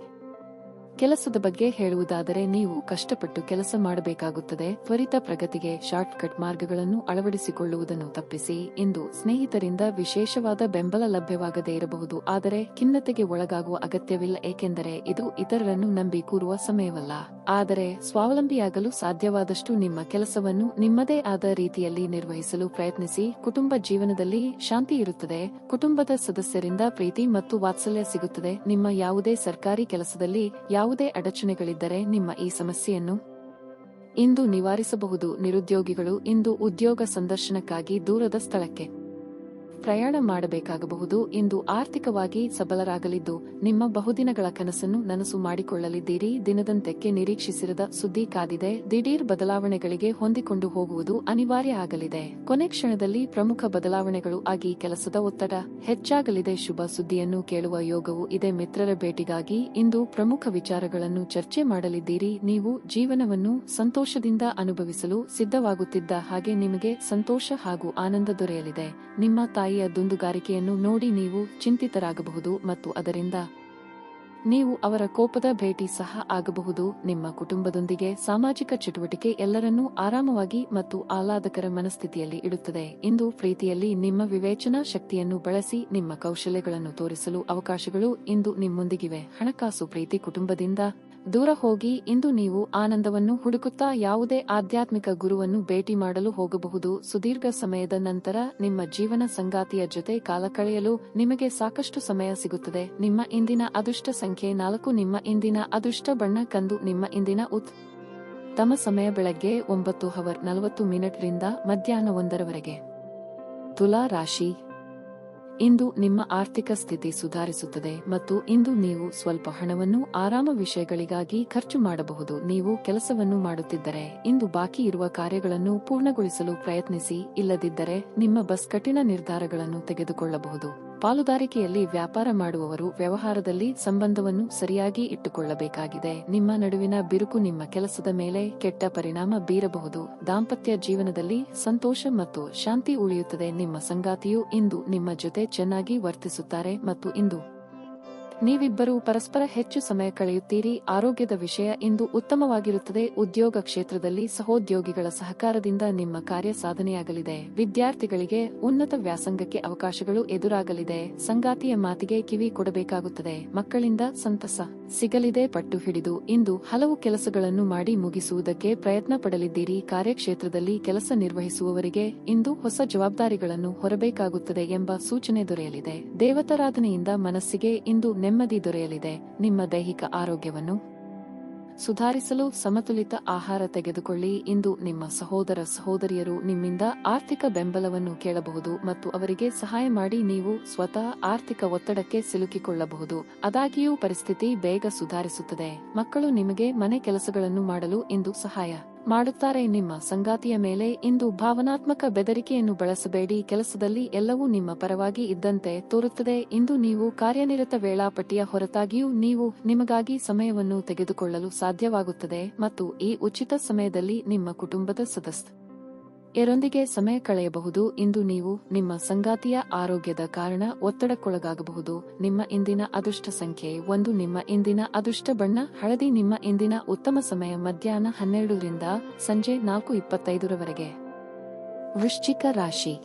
[SPEAKER 1] ಕೆಲಸದ ಬಗ್ಗೆ ಹೇಳುವುದಾದರೆ ನೀವು ಕಷ್ಟಪಟ್ಟು ಕೆಲಸ ಮಾಡಬೇಕಾಗುತ್ತದೆ. ತ್ವರಿತ ಪ್ರಗತಿಗೆ ಶಾರ್ಟ್ ಕಟ್ ಮಾರ್ಗಗಳನ್ನು ಅಳವಡಿಸಿಕೊಳ್ಳುವುದನ್ನು ತಪ್ಪಿಸಿ. ಇಂದು ಸ್ನೇಹಿತರಿಂದ ವಿಶೇಷವಾದ ಬೆಂಬಲ ಲಭ್ಯವಾಗದೇ ಇರಬಹುದು, ಆದರೆ ಖಿನ್ನತೆಗೆ ಒಳಗಾಗುವ ಅಗತ್ಯವಿಲ್ಲ, ಏಕೆಂದರೆ ಇದು ಇತರರನ್ನು ನಂಬಿ ಕೂರುವ ಸಮಯವಲ್ಲ. ಆದರೆ ಸ್ವಾವಲಂಬಿಯಾಗಲು ಸಾಧ್ಯವಾದಷ್ಟು ನಿಮ್ಮ ಕೆಲಸವನ್ನು ನಿಮ್ಮದೇ ಆದ ರೀತಿಯಲ್ಲಿ ನಿರ್ವಹಿಸಲು ಪ್ರಯತ್ನಿಸಿ. ಕುಟುಂಬ ಜೀವನದಲ್ಲಿ ಶಾಂತಿ ಇರುತ್ತದೆ. ಕುಟುಂಬದ ಸದಸ್ಯರಿಂದ ಪ್ರೀತಿ ಮತ್ತು ವಾತ್ಸಲ್ಯ ಸಿಗುತ್ತದೆ. ನಿಮ್ಮ ಯಾವುದೇ ಸರ್ಕಾರಿ ಕೆಲಸದಲ್ಲಿ ಯಾವುದೇ ಅಡಚಣೆಗಳಿದ್ದರೆ ನಿಮ್ಮ ಈ ಸಮಸ್ಯೆಯನ್ನು ಇಂದು ನಿವಾರಿಸಬಹುದು. ನಿರುದ್ಯೋಗಿಗಳು ಇಂದು ಉದ್ಯೋಗ ಸಂದರ್ಶನಕ್ಕಾಗಿ ದೂರದ ಸ್ಥಳಕ್ಕೆ ಪ್ರಯಾಣ ಮಾಡಬೇಕಾಗಬಹುದು. ಇಂದು ಆರ್ಥಿಕವಾಗಿ ಸಬಲರಾಗಲಿದ್ದು ನಿಮ್ಮ ಬಹುದಿನಗಳ ಕನಸನ್ನು ನನಸು ಮಾಡಿಕೊಳ್ಳಲಿದ್ದೀರಿ. ದಿನದಂತ್ಯಕ್ಕೆ ನಿರೀಕ್ಷಿಸಿರದ ಸುದ್ದಿ ಕಾದಿದೆ. ದಿಢೀರ್ ಬದಲಾವಣೆಗಳಿಗೆ ಹೊಂದಿಕೊಂಡು ಹೋಗುವುದು ಅನಿವಾರ್ಯ ಆಗಲಿದೆ. ಕೊನೆ ಕ್ಷಣದಲ್ಲಿ ಪ್ರಮುಖ ಬದಲಾವಣೆಗಳು ಆಗಿ ಕೆಲಸದ ಒತ್ತಡ ಹೆಚ್ಚಾಗಲಿದೆ. ಶುಭ ಸುದ್ದಿಯನ್ನು ಕೇಳುವ ಯೋಗವು ಇದೆ. ಮಿತ್ರರ ಭೇಟಿಗಾಗಿ ಇಂದು ಪ್ರಮುಖ ವಿಚಾರಗಳನ್ನು ಚರ್ಚೆ ಮಾಡಲಿದ್ದೀರಿ. ನೀವು ಜೀವನವನ್ನು ಸಂತೋಷದಿಂದ ಅನುಭವಿಸಲು ಸಿದ್ಧವಾಗುತ್ತಿದ್ದ ಹಾಗೆ ನಿಮಗೆ ಸಂತೋಷ ಹಾಗೂ ಆನಂದ ದೊರೆಯಲಿದೆ. ನಿಮ್ಮ ತಾಯಿಯ ದುಂದುಗಾರಿಕೆಯನ್ನು ನೋಡಿ ನೀವು ಚಿಂತಿತರಾಗಬಹುದು ಮತ್ತು ಅದರಿಂದ ನೀವು ಅವರ ಕೋಪದ ಭೇಟಿ ಸಹ ಆಗಬಹುದು. ನಿಮ್ಮ ಕುಟುಂಬದೊಂದಿಗೆ ಸಾಮಾಜಿಕ ಚಟುವಟಿಕೆ ಎಲ್ಲರನ್ನೂ ಆರಾಮವಾಗಿ ಮತ್ತು ಆಹ್ಲಾದಕರ ಮನಸ್ಥಿತಿಯಲ್ಲಿ ಇಡುತ್ತದೆ. ಇಂದು ಪ್ರೀತಿಯಲ್ಲಿ ನಿಮ್ಮ ವಿವೇಚನಾ ಶಕ್ತಿಯನ್ನು ಬಳಸಿ ನಿಮ್ಮ ಕೌಶಲ್ಯಗಳನ್ನು ತೋರಿಸಲು ಅವಕಾಶಗಳು ಇಂದು ನಿಮ್ಮೊಂದಿಗಿವೆ. ಹಣಕಾಸು ಪ್ರೀತಿ ಕುಟುಂಬದಿಂದ ದೂರ ಹೋಗಿ ಇಂದು ನೀವು ಆನಂದವನ್ನು ಹುಡುಕುತ್ತಾ ಯಾವುದೇ ಆಧ್ಯಾತ್ಮಿಕ ಗುರುವನ್ನು ಭೇಟಿ ಮಾಡಲು ಹೋಗಬಹುದು. ಸುದೀರ್ಘ ಸಮಯದ ನಂತರ ನಿಮ್ಮ ಜೀವನ ಸಂಗಾತಿಯ ಜೊತೆ ಕಾಲ ಕಳೆಯಲು ನಿಮಗೆ ಸಾಕಷ್ಟು ಸಮಯ ಸಿಗುತ್ತದೆ. ನಿಮ್ಮ ಇಂದಿನ ಅದೃಷ್ಟ ಸಂಖ್ಯೆ 4. ನಿಮ್ಮ ಇಂದಿನ ಅದೃಷ್ಟ ಬಣ್ಣ ಕಂದು. ನಿಮ್ಮ ಇಂದಿನ ಉತ್ತಮ ಸಮಯ ಬೆಳಗ್ಗೆ 9:40 ರಿಂದ ಮಧ್ಯಾಹ್ನ 1 ತುಲಾ ರಾಶಿ. ಇಂದು ನಿಮ್ಮ ಆರ್ಥಿಕ ಸ್ಥಿತಿ ಸುಧಾರಿಸುತ್ತದೆ ಮತ್ತು ಇಂದು ನೀವು ಸ್ವಲ್ಪ ಹಣವನ್ನು ಆರಾಮ ವಿಷಯಗಳಿಗಾಗಿ ಖರ್ಚು ಮಾಡಬಹುದು. ನೀವು ಕೆಲಸವನ್ನು ಮಾಡುತ್ತಿದ್ದರೆ ಇಂದು ಬಾಕಿ ಇರುವ ಕಾರ್ಯಗಳನ್ನು ಪೂರ್ಣಗೊಳಿಸಲು ಪ್ರಯತ್ನಿಸಿ. ಇಲ್ಲದಿದ್ದರೆ ನಿಮ್ಮ ಬಸ್ ಕಠಿಣ ನಿರ್ಧಾರಗಳನ್ನು ತೆಗೆದುಕೊಳ್ಳಬಹುದು. ಪಾಲುದಾರಿಕೆಯಲ್ಲಿ ವ್ಯಾಪಾರ ಮಾಡುವವರು ವ್ಯವಹಾರದಲ್ಲಿ ಸಂಬಂಧವನ್ನು ಸರಿಯಾಗಿ ಇಟ್ಟುಕೊಳ್ಳಬೇಕಾಗಿದೆ. ನಿಮ್ಮ ನಡುವಿನ ಬಿರುಕು ನಿಮ್ಮ ಕೆಲಸದ ಮೇಲೆ ಕೆಟ್ಟ ಪರಿಣಾಮ ಬೀರಬಹುದು. ದಾಂಪತ್ಯ ಜೀವನದಲ್ಲಿ ಸಂತೋಷ ಮತ್ತು ಶಾಂತಿ ಉಳಿಯುತ್ತದೆ. ನಿಮ್ಮ ಸಂಗಾತಿಯು ಇಂದು ನಿಮ್ಮ ಜೊತೆ ಚೆನ್ನಾಗಿ ವರ್ತಿಸುತ್ತಾರೆ ಮತ್ತು ಇಂದು ನೀವಿಬ್ಬರೂ ಪರಸ್ಪರ ಹೆಚ್ಚು ಸಮಯ ಕಳೆಯುತ್ತೀರಿ. ಆರೋಗ್ಯದ ವಿಷಯ ಇಂದು ಉತ್ತಮವಾಗಿರುತ್ತದೆ. ಉದ್ಯೋಗ ಕ್ಷೇತ್ರದಲ್ಲಿ ಸಹೋದ್ಯೋಗಿಗಳ ಸಹಕಾರದಿಂದ ನಿಮ್ಮ ಕಾರ್ಯ ಸಾಧನೆಯಾಗಲಿದೆ. ವಿದ್ಯಾರ್ಥಿಗಳಿಗೆ ಉನ್ನತ ವ್ಯಾಸಂಗಕ್ಕೆ ಅವಕಾಶಗಳು ಎದುರಾಗಲಿದೆ. ಸಂಗಾತಿಯ ಮಾತಿಗೆ ಕಿವಿ ಕೊಡಬೇಕಾಗುತ್ತದೆ. ಮಕ್ಕಳಿಂದ ಸಂತಸ ಸಿಗಲಿದೆ. ಪಟ್ಟು ಹಿಡಿದು ಇಂದು ಹಲವು ಕೆಲಸಗಳನ್ನು ಮಾಡಿ ಮುಗಿಸುವುದಕ್ಕೆ ಪ್ರಯತ್ನ ಪಡಲಿದ್ದೀರಿ. ಕಾರ್ಯಕ್ಷೇತ್ರದಲ್ಲಿ ಕೆಲಸ ನಿರ್ವಹಿಸುವವರಿಗೆ ಇಂದು ಹೊಸ ಜವಾಬ್ದಾರಿಗಳನ್ನು ಹೊರಬೇಕಾಗುತ್ತದೆ ಎಂಬ ಸೂಚನೆ ದೊರೆಯಲಿದೆ. ದೇವತಾರಾಧನೆಯಿಂದ ಮನಸ್ಸಿಗೆ ಇಂದು ನೆಮ್ಮದಿ ದೊರೆಯಲಿದೆ. ನಿಮ್ಮ ದೈಹಿಕ ಆರೋಗ್ಯವನ್ನು ಸುಧಾರಿಸಲು ಸಮತೋಲಿತ ಆಹಾರ ತೆಗೆದುಕೊಳ್ಳಿ. ಇಂದು ನಿಮ್ಮ ಸಹೋದರ ಸಹೋದರಿಯರು ನಿಮ್ಮಿಂದ ಆರ್ಥಿಕ ಬೆಂಬಲವನ್ನು ಕೇಳಬಹುದು ಮತ್ತು ಅವರಿಗೆ ಸಹಾಯ ಮಾಡಿ ನೀವು ಸ್ವತಃ ಆರ್ಥಿಕ ಒತ್ತಡಕ್ಕೆ ಸಿಲುಕಿಕೊಳ್ಳಬಹುದು. ಆದಾಗ್ಯೂ ಪರಿಸ್ಥಿತಿ ಬೇಗ ಸುಧಾರಿಸುತ್ತದೆ. ಮಕ್ಕಳು ನಿಮಗೆ ಮನೆ ಕೆಲಸಗಳನ್ನು ಮಾಡಲು ಇಂದು ಸಹಾಯ ಮಾಡುತ್ತಾರೆ. ನಿಮ್ಮ ಸಂಗಾತಿಯ ಮೇಲೆ ಇಂದು ಭಾವನಾತ್ಮಕ ಬೆದರಿಕೆಯನ್ನು ಬಳಸಬೇಡಿ. ಕೆಲಸದಲ್ಲಿ ಎಲ್ಲವೂ ನಿಮ್ಮ ಪರವಾಗಿ ಇದ್ದಂತೆ ತೋರುತ್ತದೆ. ಇಂದು ನೀವು ಕಾರ್ಯನಿರತ ವೇಳಾಪಟ್ಟಿಯ ಹೊರತಾಗಿಯೂ ನೀವು ನಿಮಗಾಗಿ ಸಮಯವನ್ನು ತೆಗೆದುಕೊಳ್ಳಲು ಸಾಧ್ಯವಾಗುತ್ತದೆ ಮತ್ತು ಈ ಉಚಿತ ಸಮಯದಲ್ಲಿ ನಿಮ್ಮ ಕುಟುಂಬದ ಸದಸ್ಯರೊಂದಿಗೆ ಸಮಯ ಕಳೆಯಬಹುದು. ಇಂದು ನೀವು ನಿಮ್ಮ ಸಂಗಾತಿಯ ಆರೋಗ್ಯದ ಕಾರಣ ಒತ್ತಡಕ್ಕೊಳಗಾಗಬಹುದು. ನಿಮ್ಮ ಇಂದಿನ ಅದೃಷ್ಟ ಸಂಖ್ಯೆ 1. ನಿಮ್ಮ ಇಂದಿನ ಅದೃಷ್ಟ ಬಣ್ಣ ಹಳದಿ. ನಿಮ್ಮ ಇಂದಿನ ಉತ್ತಮ ಸಮಯ ಮಧ್ಯಾಹ್ನ 12 ರಿಂದ ಸಂಜೆ 4:25 ವೃಶ್ಚಿಕ ರಾಶಿ.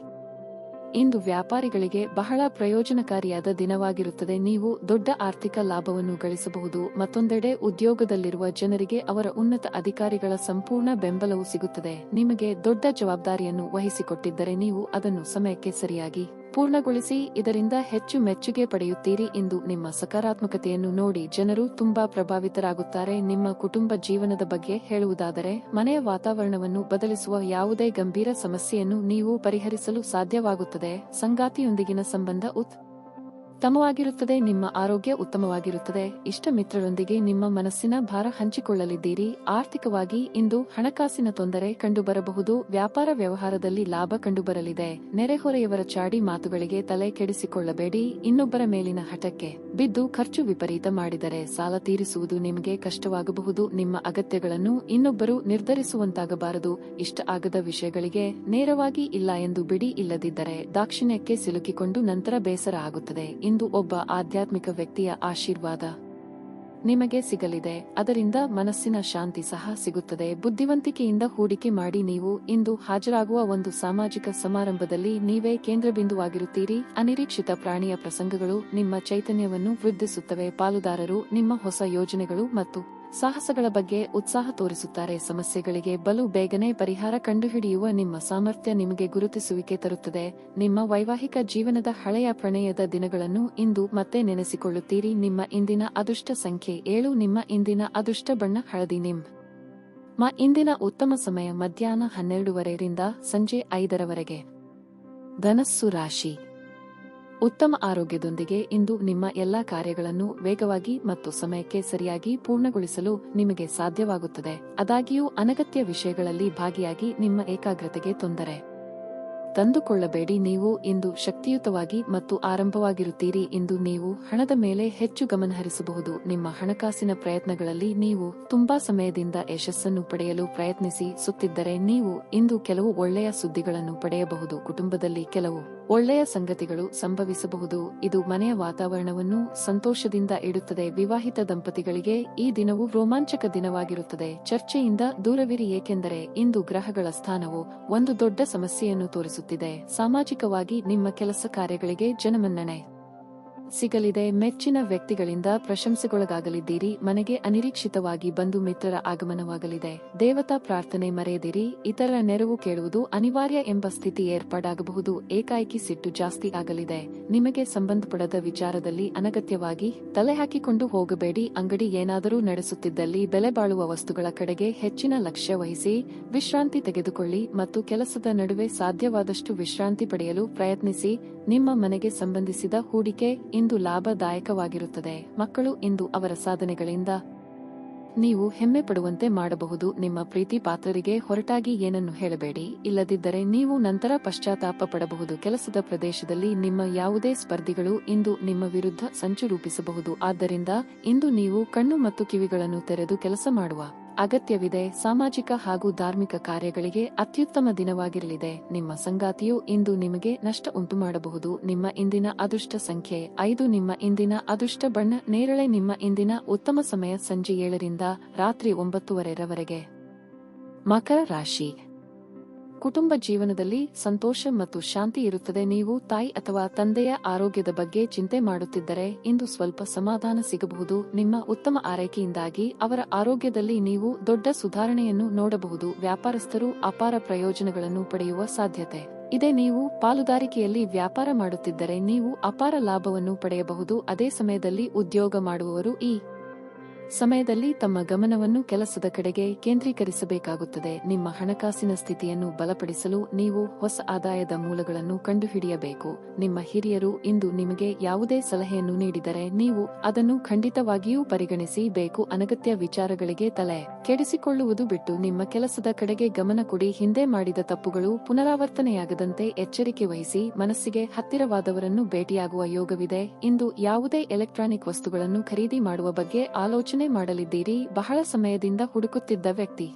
[SPEAKER 1] ಇಂದು ವ್ಯಾಪಾರಿಗಳಿಗೆ ಬಹಳ ಪ್ರಯೋಜನಕಾರಿಯಾದ ದಿನವಾಗಿರುತ್ತದೆ. ನೀವು ದೊಡ್ಡ ಆರ್ಥಿಕ ಲಾಭವನ್ನು ಗಳಿಸಬಹುದು. ಮತ್ತೊಂದೆಡೆ ಉದ್ಯೋಗದಲ್ಲಿರುವ ಜನರಿಗೆ ಅವರ ಉನ್ನತ ಅಧಿಕಾರಿಗಳ ಸಂಪೂರ್ಣ ಬೆಂಬಲವು ಸಿಗುತ್ತದೆ. ನಿಮಗೆ ದೊಡ್ಡ ಜವಾಬ್ದಾರಿಯನ್ನು ವಹಿಸಿಕೊಟ್ಟಿದ್ದರೆ ನೀವು ಅದನ್ನು ಸಮಯಕ್ಕೆ ಸರಿಯಾಗಿ ಪೂರ್ಣಗೊಳಿಸಿ. ಇದರಿಂದ ಹೆಚ್ಚು ಮೆಚ್ಚುಗೆ ಪಡೆಯುತ್ತೀರಿ. ಇಂದು ನಿಮ್ಮ ಸಕಾರಾತ್ಮಕತೆಯನ್ನು ನೋಡಿ ಜನರು ತುಂಬಾ ಪ್ರಭಾವಿತರಾಗುತ್ತಾರೆ. ನಿಮ್ಮ ಕುಟುಂಬ ಜೀವನದ ಬಗ್ಗೆ ಹೇಳುವುದಾದರೆ ಮನೆಯ ವಾತಾವರಣವನ್ನು ಬದಲಿಸುವ ಯಾವುದೇ ಗಂಭೀರ ಸಮಸ್ಯೆಯನ್ನು ನೀವು ಪರಿಹರಿಸಲು ಸಾಧ್ಯವಾಗುತ್ತದೆ. ಸಂಗಾತಿಯೊಂದಿಗಿನ ಸಂಬಂಧ ಉತ್ತಮವಾಗಿರುತ್ತದೆ. ನಿಮ್ಮ ಆರೋಗ್ಯ ಉತ್ತಮವಾಗಿರುತ್ತದೆ. ಇಷ್ಟ ಮಿತ್ರರೊಂದಿಗೆ ನಿಮ್ಮ ಮನಸ್ಸಿನ ಭಾರ ಹಂಚಿಕೊಳ್ಳಲಿದ್ದೀರಿ. ಆರ್ಥಿಕವಾಗಿ ಇಂದು ಹಣಕಾಸಿನ ತೊಂದರೆ ಕಂಡುಬರಬಹುದು. ವ್ಯಾಪಾರ ವ್ಯವಹಾರದಲ್ಲಿ ಲಾಭ ಕಂಡುಬರಲಿದೆ. ನೆರೆಹೊರೆಯವರ ಚಾಡಿ ಮಾತುಗಳಿಗೆ ತಲೆ ಕೆಡಿಸಿಕೊಳ್ಳಬೇಡಿ. ಇನ್ನೊಬ್ಬರ ಮೇಲಿನ ಹಠಕ್ಕೆ ಬಿದ್ದು ಖರ್ಚು ವಿಪರೀತ ಮಾಡಿದರೆ ಸಾಲ ತೀರಿಸುವುದು ನಿಮಗೆ ಕಷ್ಟವಾಗಬಹುದು. ನಿಮ್ಮ ಅಗತ್ಯಗಳನ್ನು ಇನ್ನೊಬ್ಬರು ನಿರ್ಧರಿಸುವಂತಾಗಬಾರದು. ಇಷ್ಟ ಆಗದ ವಿಷಯಗಳಿಗೆ ನೇರವಾಗಿ ಇಲ್ಲ ಎಂದು ಬಿಡಿ. ಇಲ್ಲದಿದ್ದರೆ ದಾಕ್ಷಿಣ್ಯಕ್ಕೆ ಸಿಲುಕಿಕೊಂಡು ನಂತರ ಬೇಸರ ಆಗುತ್ತದೆ. ಇಂದು ಒಬ್ಬ ಆಧ್ಯಾತ್ಮಿಕ ವ್ಯಕ್ತಿಯ ಆಶೀರ್ವಾದ ನಿಮಗೆ ಸಿಗಲಿದೆ. ಅದರಿಂದ ಮನಸ್ಸಿನ ಶಾಂತಿ ಸಹ ಸಿಗುತ್ತದೆ. ಬುದ್ಧಿವಂತಿಕೆಯಿಂದ ಹೂಡಿಕೆ ಮಾಡಿ ನೀವು ಇಂದು ಹಾಜರಾಗುವ ಒಂದು ಸಾಮಾಜಿಕ ಸಮಾರಂಭದಲ್ಲಿ ನೀವೇ ಕೇಂದ್ರಬಿಂದುವಾಗಿರುತ್ತೀರಿ. ಅನಿರೀಕ್ಷಿತ ಪ್ರಾಣಿಯ ಪ್ರಸಂಗಗಳು ನಿಮ್ಮ ಚೈತನ್ಯವನ್ನು ವೃದ್ಧಿಸುತ್ತವೆ. ಪಾಲುದಾರರು ನಿಮ್ಮ ಹೊಸ ಯೋಜನೆಗಳು ಮತ್ತು ಸಾಹಸಗಳ ಬಗ್ಗೆ ಉತ್ಸಾಹ ತೋರಿಸುತ್ತಾರೆ. ಸಮಸ್ಯೆಗಳಿಗೆ ಬಲು ಬೇಗನೆ ಪರಿಹಾರ ಕಂಡುಹಿಡಿಯುವ ನಿಮ್ಮ ಸಾಮರ್ಥ್ಯ ನಿಮಗೆ ಗುರುತಿಸುವಿಕೆ ತರುತ್ತದೆ. ನಿಮ್ಮ ವೈವಾಹಿಕ ಜೀವನದ ಹಳೆಯ ಪ್ರಣಯದ ದಿನಗಳನ್ನು ಇಂದು ಮತ್ತೆ ನೆನೆಸಿಕೊಳ್ಳುತ್ತೀರಿ. ನಿಮ್ಮ ಇಂದಿನ ಅದೃಷ್ಟ ಸಂಖ್ಯೆ 7. ನಿಮ್ಮ ಇಂದಿನ ಅದೃಷ್ಟ ಬಣ್ಣ ಹಳದಿ. ನಿಮ್ಮ ಇಂದಿನ ಉತ್ತಮ ಸಮಯ ಮಧ್ಯಾಹ್ನ 12:30 ರಿಂದ ಸಂಜೆ 5:00 ಧನಸ್ಸು ರಾಶಿ. ಉತ್ತಮ ಆರೋಗ್ಯದೊಂದಿಗೆ ಇಂದು ನಿಮ್ಮ ಎಲ್ಲಾ ಕಾರ್ಯಗಳನ್ನು ವೇಗವಾಗಿ ಮತ್ತು ಸಮಯಕ್ಕೆ ಸರಿಯಾಗಿ ಪೂರ್ಣಗೊಳಿಸಲು ನಿಮಗೆ ಸಾಧ್ಯವಾಗುತ್ತದೆ. ಆದಾಗ್ಯೂ ಅನಗತ್ಯ ವಿಷಯಗಳಲ್ಲಿ ಭಾಗಿಯಾಗಿ ನಿಮ್ಮ ಏಕಾಗ್ರತೆಗೆ ತೊಂದರೆ ತಂದುಕೊಳ್ಳಬೇಡಿ. ನೀವು ಇಂದು ಶಕ್ತಿಯುತವಾಗಿ ಮತ್ತು ಆರಂಭವಾಗಿರುತ್ತೀರಿ. ಇಂದು ನೀವು ಹಣದ ಮೇಲೆ ಹೆಚ್ಚು ಗಮನಹರಿಸಬಹುದು. ನಿಮ್ಮ ಹಣಕಾಸಿನ ಪ್ರಯತ್ನಗಳಲ್ಲಿ ನೀವು ತುಂಬಾ ಸಮಯದಿಂದ ಯಶಸ್ಸನ್ನು ಪಡೆಯಲು ಪ್ರಯತ್ನಿಸುತ್ತಿದ್ದರೆ ನೀವು ಇಂದು ಕೆಲವು ಒಳ್ಳೆಯ ಸುದ್ದಿಗಳನ್ನು ಪಡೆಯಬಹುದು. ಕುಟುಂಬದಲ್ಲಿ ಕೆಲವು ಒಳ್ಳೆಯ ಸಂಗತಿಗಳು ಸಂಭವಿಸಬಹುದು. ಇದು ಮನೆಯ ವಾತಾವರಣವನ್ನು ಸಂತೋಷದಿಂದ ಇಡುತ್ತದೆ. ವಿವಾಹಿತ ದಂಪತಿಗಳಿಗೆ ಈ ದಿನವು ರೋಮಾಂಚಕ ದಿನವಾಗಿರುತ್ತದೆ. ಚರ್ಚೆಯಿಂದ ದೂರವಿರಿ, ಏಕೆಂದರೆ ಇಂದು ಗ್ರಹಗಳ ಸ್ಥಾನವು ಒಂದು ದೊಡ್ಡ ಸಮಸ್ಯೆಯನ್ನು ತೋರಿಸುತ್ತಿದೆ. ಸಾಮಾಜಿಕವಾಗಿ ನಿಮ್ಮ ಕೆಲಸ ಕಾರ್ಯಗಳಿಗೆ ಜನಮನ್ನಣೆ ಸಿಗಲಿದೆ. ಮೆಚ್ಚಿನ ವ್ಯಕ್ತಿಗಳಿಂದ ಪ್ರಶಂಸೆಗೊಳಗಾಗಲಿದ್ದೀರಿ. ಮನೆಗೆ ಅನಿರೀಕ್ಷಿತವಾಗಿ ಬಂಧು ಮಿತ್ರರ ಆಗಮನವಾಗಲಿದೆ. ದೇವತಾ ಪ್ರಾರ್ಥನೆ ಮರೆಯದಿರಿ. ಇತರರ ನೆರವು ಕೇಳುವುದು ಅನಿವಾರ್ಯ ಎಂಬ ಸ್ಥಿತಿ ಏರ್ಪಾಡಾಗಬಹುದು. ಏಕಾಏಕಿ ಸಿಟ್ಟು ಜಾಸ್ತಿ ಆಗಲಿದೆ. ನಿಮಗೆ ಸಂಬಂಧಪಡದ ವಿಚಾರದಲ್ಲಿ ಅನಗತ್ಯವಾಗಿ ತಲೆ ಹಾಕಿಕೊಂಡು ಹೋಗಬೇಡಿ. ಅಂಗಡಿ ಏನಾದರೂ ನಡೆಸುತ್ತಿದ್ದಲ್ಲಿ ಬೆಲೆ ಬಾಳುವ ವಸ್ತುಗಳ ಕಡೆಗೆ ಹೆಚ್ಚಿನ ಲಕ್ಷ್ಯ ವಹಿಸಿ. ವಿಶ್ರಾಂತಿ ತೆಗೆದುಕೊಳ್ಳಿ ಮತ್ತು ಕೆಲಸದ ನಡುವೆ ಸಾಧ್ಯವಾದಷ್ಟು ವಿಶ್ರಾಂತಿ ಪಡೆಯಲು ಪ್ರಯತ್ನಿಸಿ. ನಿಮ್ಮ ಮನೆಗೆ ಸಂಬಂಧಿಸಿದ ಹೂಡಿಕೆ ಇಂದು ಲಾಭದಾಯಕವಾಗಿರುತ್ತದೆ. ಮಕ್ಕಳು ಇಂದು ಅವರ ಸಾಧನೆಗಳಿಂದ ನೀವು ಹೆಮ್ಮೆ ಪಡುವಂತೆ ಮಾಡಬಹುದು. ನಿಮ್ಮ ಪ್ರೀತಿ ಪಾತ್ರರಿಗೆ ಹೊರಟಾಗಿ ಏನನ್ನು ಹೇಳಬೇಡಿ, ಇಲ್ಲದಿದ್ದರೆ ನೀವು ನಂತರ ಪಶ್ಚಾತ್ತಾಪ ಪಡಬಹುದು. ಕೆಲಸದ ಪ್ರದೇಶದಲ್ಲಿ ನಿಮ್ಮ ಯಾವುದೇ ಸ್ಪರ್ಧಿಗಳು ಇಂದು ನಿಮ್ಮ ವಿರುದ್ಧ ಸಂಚು ರೂಪಿಸಬಹುದು. ಆದ್ದರಿಂದ ಇಂದು ನೀವು ಕಣ್ಣು ಮತ್ತು ಕಿವಿಗಳನ್ನು ತೆರೆದು ಕೆಲಸ ಮಾಡುವ ಅಗತ್ಯವಿದೆ. ಸಾಮಾಜಿಕ ಹಾಗೂ ಧಾರ್ಮಿಕ ಕಾರ್ಯಗಳಿಗೆ ಅತ್ಯುತ್ತಮ ದಿನವಾಗಿರಲಿದೆ. ನಿಮ್ಮ ಸಂಗಾತಿಯು ಇಂದು ನಿಮಗೆ ನಷ್ಟ ಉಂಟುಮಾಡಬಹುದು. ನಿಮ್ಮ ಇಂದಿನ ಅದೃಷ್ಟ ಸಂಖ್ಯೆ 5. ನಿಮ್ಮ ಇಂದಿನ ಅದೃಷ್ಟ ಬಣ್ಣ ನೇರಳೆ. ನಿಮ್ಮ ಇಂದಿನ ಉತ್ತಮ ಸಮಯ ಸಂಜೆ 7 ರಿಂದ ರಾತ್ರಿ 9:30 ಮಕರ ರಾಶಿ. ಕುಟುಂಬ ಜೀವನದಲ್ಲಿ ಸಂತೋಷ ಮತ್ತು ಶಾಂತಿ ಇರುತ್ತದೆ. ನೀವು ತಾಯಿ ಅಥವಾ ತಂದೆಯ ಆರೋಗ್ಯದ ಬಗ್ಗೆ ಚಿಂತೆ ಮಾಡುತ್ತಿದ್ದರೆ ಇಂದು ಸ್ವಲ್ಪ ಸಮಾಧಾನ ಸಿಗಬಹುದು. ನಿಮ್ಮ ಉತ್ತಮ ಆರೈಕೆಯಿಂದಾಗಿ ಅವರ ಆರೋಗ್ಯದಲ್ಲಿ ನೀವು ದೊಡ್ಡ ಸುಧಾರಣೆಯನ್ನು ನೋಡಬಹುದು. ವ್ಯಾಪಾರಸ್ಥರು ಅಪಾರ ಪ್ರಯೋಜನಗಳನ್ನು ಪಡೆಯುವ ಸಾಧ್ಯತೆ ಇದೆ. ನೀವು ಪಾಲುದಾರಿಕೆಯಲ್ಲಿ ವ್ಯಾಪಾರ ಮಾಡುತ್ತಿದ್ದರೆ ನೀವು ಅಪಾರ ಲಾಭವನ್ನು ಪಡೆಯಬಹುದು. ಅದೇ ಸಮಯದಲ್ಲಿ ಉದ್ಯೋಗ ಮಾಡುವವರು ಈ ಸಮಯದಲ್ಲಿ ತಮ್ಮ ಗಮನವನ್ನು ಕೆಲಸದ ಕಡೆಗೆ ಕೇಂದ್ರೀಕರಿಸಬೇಕಾಗುತ್ತದೆ. ನಿಮ್ಮ ಹಣಕಾಸಿನ ಸ್ಥಿತಿಯನ್ನು ಬಲಪಡಿಸಲು ನೀವು ಹೊಸ ಆದಾಯದ ಮೂಲಗಳನ್ನು ಕಂಡುಹಿಡಿಯಬೇಕು. ನಿಮ್ಮ ಹಿರಿಯರು ಇಂದು ನಿಮಗೆ ಯಾವುದೇ ಸಲಹೆಯನ್ನು ನೀಡಿದರೆ ನೀವು ಅದನ್ನು ಖಂಡಿತವಾಗಿಯೂ ಪರಿಗಣಿಸಬೇಕು. ಅನಗತ್ಯ ವಿಚಾರಗಳಿಗೆ ತಲೆ ಕೆಡಿಸಿಕೊಳ್ಳುವುದು ಬಿಟ್ಟು ನಿಮ್ಮ ಕೆಲಸದ ಕಡೆಗೆ ಗಮನ ಕೊಡಿ. ಹಿಂದೆ ಮಾಡಿದ ತಪ್ಪುಗಳು ಪುನರಾವರ್ತನೆಯಾಗದಂತೆ ಎಚ್ಚರಿಕೆ ವಹಿಸಿ. ಮನಸ್ಸಿಗೆ ಹತ್ತಿರವಾದವರನ್ನು ಭೇಟಿಯಾಗುವ ಯೋಗವಿದೆ. ಇಂದು ಯಾವುದೇ ಎಲೆಕ್ಟ್ರಾನಿಕ್ ವಸ್ತುಗಳನ್ನು ಖರೀದಿ ಮಾಡುವ ಬಗ್ಗೆ ಆಲೋಚನೆ ಮಾಡಲಿದ್ದೀರಿ. ಬಹಳ ಸಮಯದಿಂದ ಹುಡುಕುತ್ತಿದ್ದ ವ್ಯಕ್ತಿ,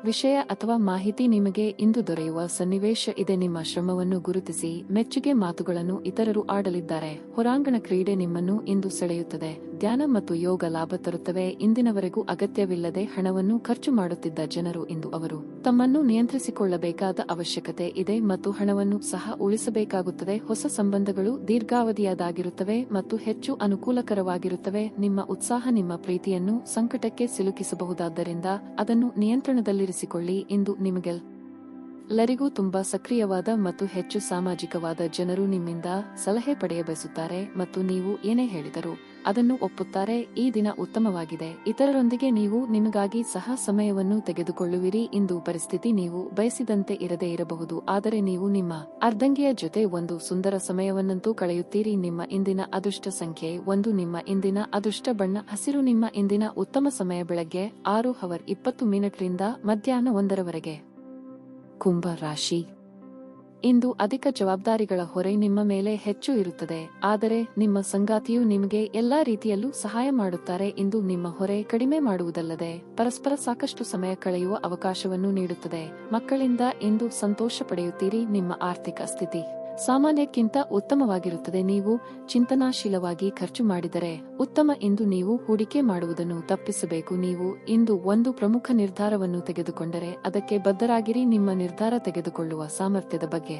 [SPEAKER 1] ವಿಷಯ ಅಥವಾ ಮಾಹಿತಿ ನಿಮಗೆ ಇಂದು ದೊರೆಯುವ ಸನ್ನಿವೇಶ ಇದೆ. ನಿಮ್ಮ ಶ್ರಮವನ್ನು ಗುರುತಿಸಿ ಮೆಚ್ಚುಗೆ ಮಾತುಗಳನ್ನು ಇತರರು ಆಡಲಿದ್ದಾರೆ. ಹೊರಾಂಗಣ ಕ್ರೀಡೆ ನಿಮ್ಮನ್ನು ಇಂದು ಸೆಳೆಯುತ್ತದೆ. ಧ್ಯಾನ ಮತ್ತು ಯೋಗ ಲಾಭ ತರುತ್ತವೆ. ಇಂದಿನವರೆಗೂ ಅಗತ್ಯವಿಲ್ಲದೆ ಹಣವನ್ನು ಖರ್ಚು ಮಾಡುತ್ತಿದ್ದ ಜನರು ಇಂದು ಅವರು ತಮ್ಮನ್ನು ನಿಯಂತ್ರಿಸಿಕೊಳ್ಳಬೇಕಾದ ಅವಶ್ಯಕತೆ ಇದೆ ಮತ್ತು ಹಣವನ್ನು ಸಹ ಉಳಿಸಬೇಕಾಗುತ್ತದೆ. ಹೊಸ ಸಂಬಂಧಗಳು ದೀರ್ಘಾವಧಿಯಾದಾಗಿರುತ್ತವೆ ಮತ್ತು ಹೆಚ್ಚು ಅನುಕೂಲಕರವಾಗಿರುತ್ತವೆ. ನಿಮ್ಮ ಉತ್ಸಾಹ ನಿಮ್ಮ ಪ್ರೀತಿಯನ್ನು ಸಂಕಟಕ್ಕೆ ಸಿಲುಕಿಸಬಹುದಾದ್ದರಿಂದ ಅದನ್ನು ನಿಯಂತ್ರಣದಲ್ಲಿರಿಸಿಕೊಳ್ಳಿ. ಇಂದು ನಿಮಗೆಲ್ಲರಿಗೂ ತುಂಬಾ ಸಕ್ರಿಯವಾದ ಮತ್ತು ಹೆಚ್ಚು ಸಾಮಾಜಿಕವಾದ ಜನರು ನಿಮ್ಮಿಂದ ಸಲಹೆ ಪಡೆಯಬಯಸುತ್ತಾರೆ ಮತ್ತು ನೀವು ಏನೇ ಹೇಳಿದರೂ ಅದನ್ನು ಒಪ್ಪುತ್ತಾರೆ. ಈ ದಿನ ಉತ್ತಮವಾಗಿದೆ. ಇತರರೊಂದಿಗೆ ನೀವು ನಿಮಗಾಗಿ ಸಹ ಸಮಯವನ್ನು ತೆಗೆದುಕೊಳ್ಳುವಿರಿ. ಇಂದು ಪರಿಸ್ಥಿತಿ ನೀವು ಬಯಸಿದಂತೆ ಇರದೇ ಇರಬಹುದು, ಆದರೆ ನೀವು ನಿಮ್ಮ ಅರ್ಧಂಗಿಯ ಜೊತೆ ಒಂದು ಸುಂದರ ಸಮಯವನ್ನಂತೂ ಕಳೆಯುತ್ತೀರಿ. ನಿಮ್ಮ ಇಂದಿನ ಅದೃಷ್ಟ ಸಂಖ್ಯೆ 1. ನಿಮ್ಮ ಇಂದಿನ ಅದೃಷ್ಟ ಬಣ್ಣ ಹಸಿರು. ನಿಮ್ಮ ಇಂದಿನ ಉತ್ತಮ ಸಮಯ ಬೆಳಗ್ಗೆ 6:20 ರಿಂದ ಮಧ್ಯಾಹ್ನ 1:00 ಕುಂಭ ರಾಶಿ. ಇಂದು ಅಧಿಕ ಜವಾಬ್ದಾರಿಗಳ ಹೊರೆ ನಿಮ್ಮ ಮೇಲೆ ಹೆಚ್ಚು ಇರುತ್ತದೆ, ಆದರೆ ನಿಮ್ಮ ಸಂಗಾತಿಯು ನಿಮಗೆ ಎಲ್ಲಾ ರೀತಿಯಲ್ಲೂ ಸಹಾಯ ಮಾಡುತ್ತಾರೆ. ಇಂದು ನಿಮ್ಮ ಹೊರೆ ಕಡಿಮೆ ಮಾಡುವುದಲ್ಲದೆ ಪರಸ್ಪರ ಸಾಕಷ್ಟು ಸಮಯ ಕಳೆಯುವ ಅವಕಾಶವನ್ನು ನೀಡುತ್ತದೆ. ಮಕ್ಕಳಿಂದ ಇಂದು ಸಂತೋಷ ಪಡೆಯುತ್ತೀರಿ. ನಿಮ್ಮ ಆರ್ಥಿಕ ಸ್ಥಿತಿ ಸಾಮಾನ್ಯಕ್ಕಿಂತ ಉತ್ತಮವಾಗಿರುತ್ತದೆ. ನೀವು ಚಿಂತನಾಶೀಲವಾಗಿ ಖರ್ಚು ಮಾಡಿದರೆ ಉತ್ತಮ. ಇಂದು ನೀವು ಹೂಡಿಕೆ ಮಾಡುವುದನ್ನು ತಪ್ಪಿಸಬೇಕು. ನೀವು ಇಂದು ಒಂದು ಪ್ರಮುಖ ನಿರ್ಧಾರವನ್ನು ತೆಗೆದುಕೊಂಡರೆ ಅದಕ್ಕೆ ಬದ್ಧರಾಗಿರಿ. ನಿಮ್ಮ ನಿರ್ಧಾರ ತೆಗೆದುಕೊಳ್ಳುವ ಸಾಮರ್ಥ್ಯದ ಬಗ್ಗೆ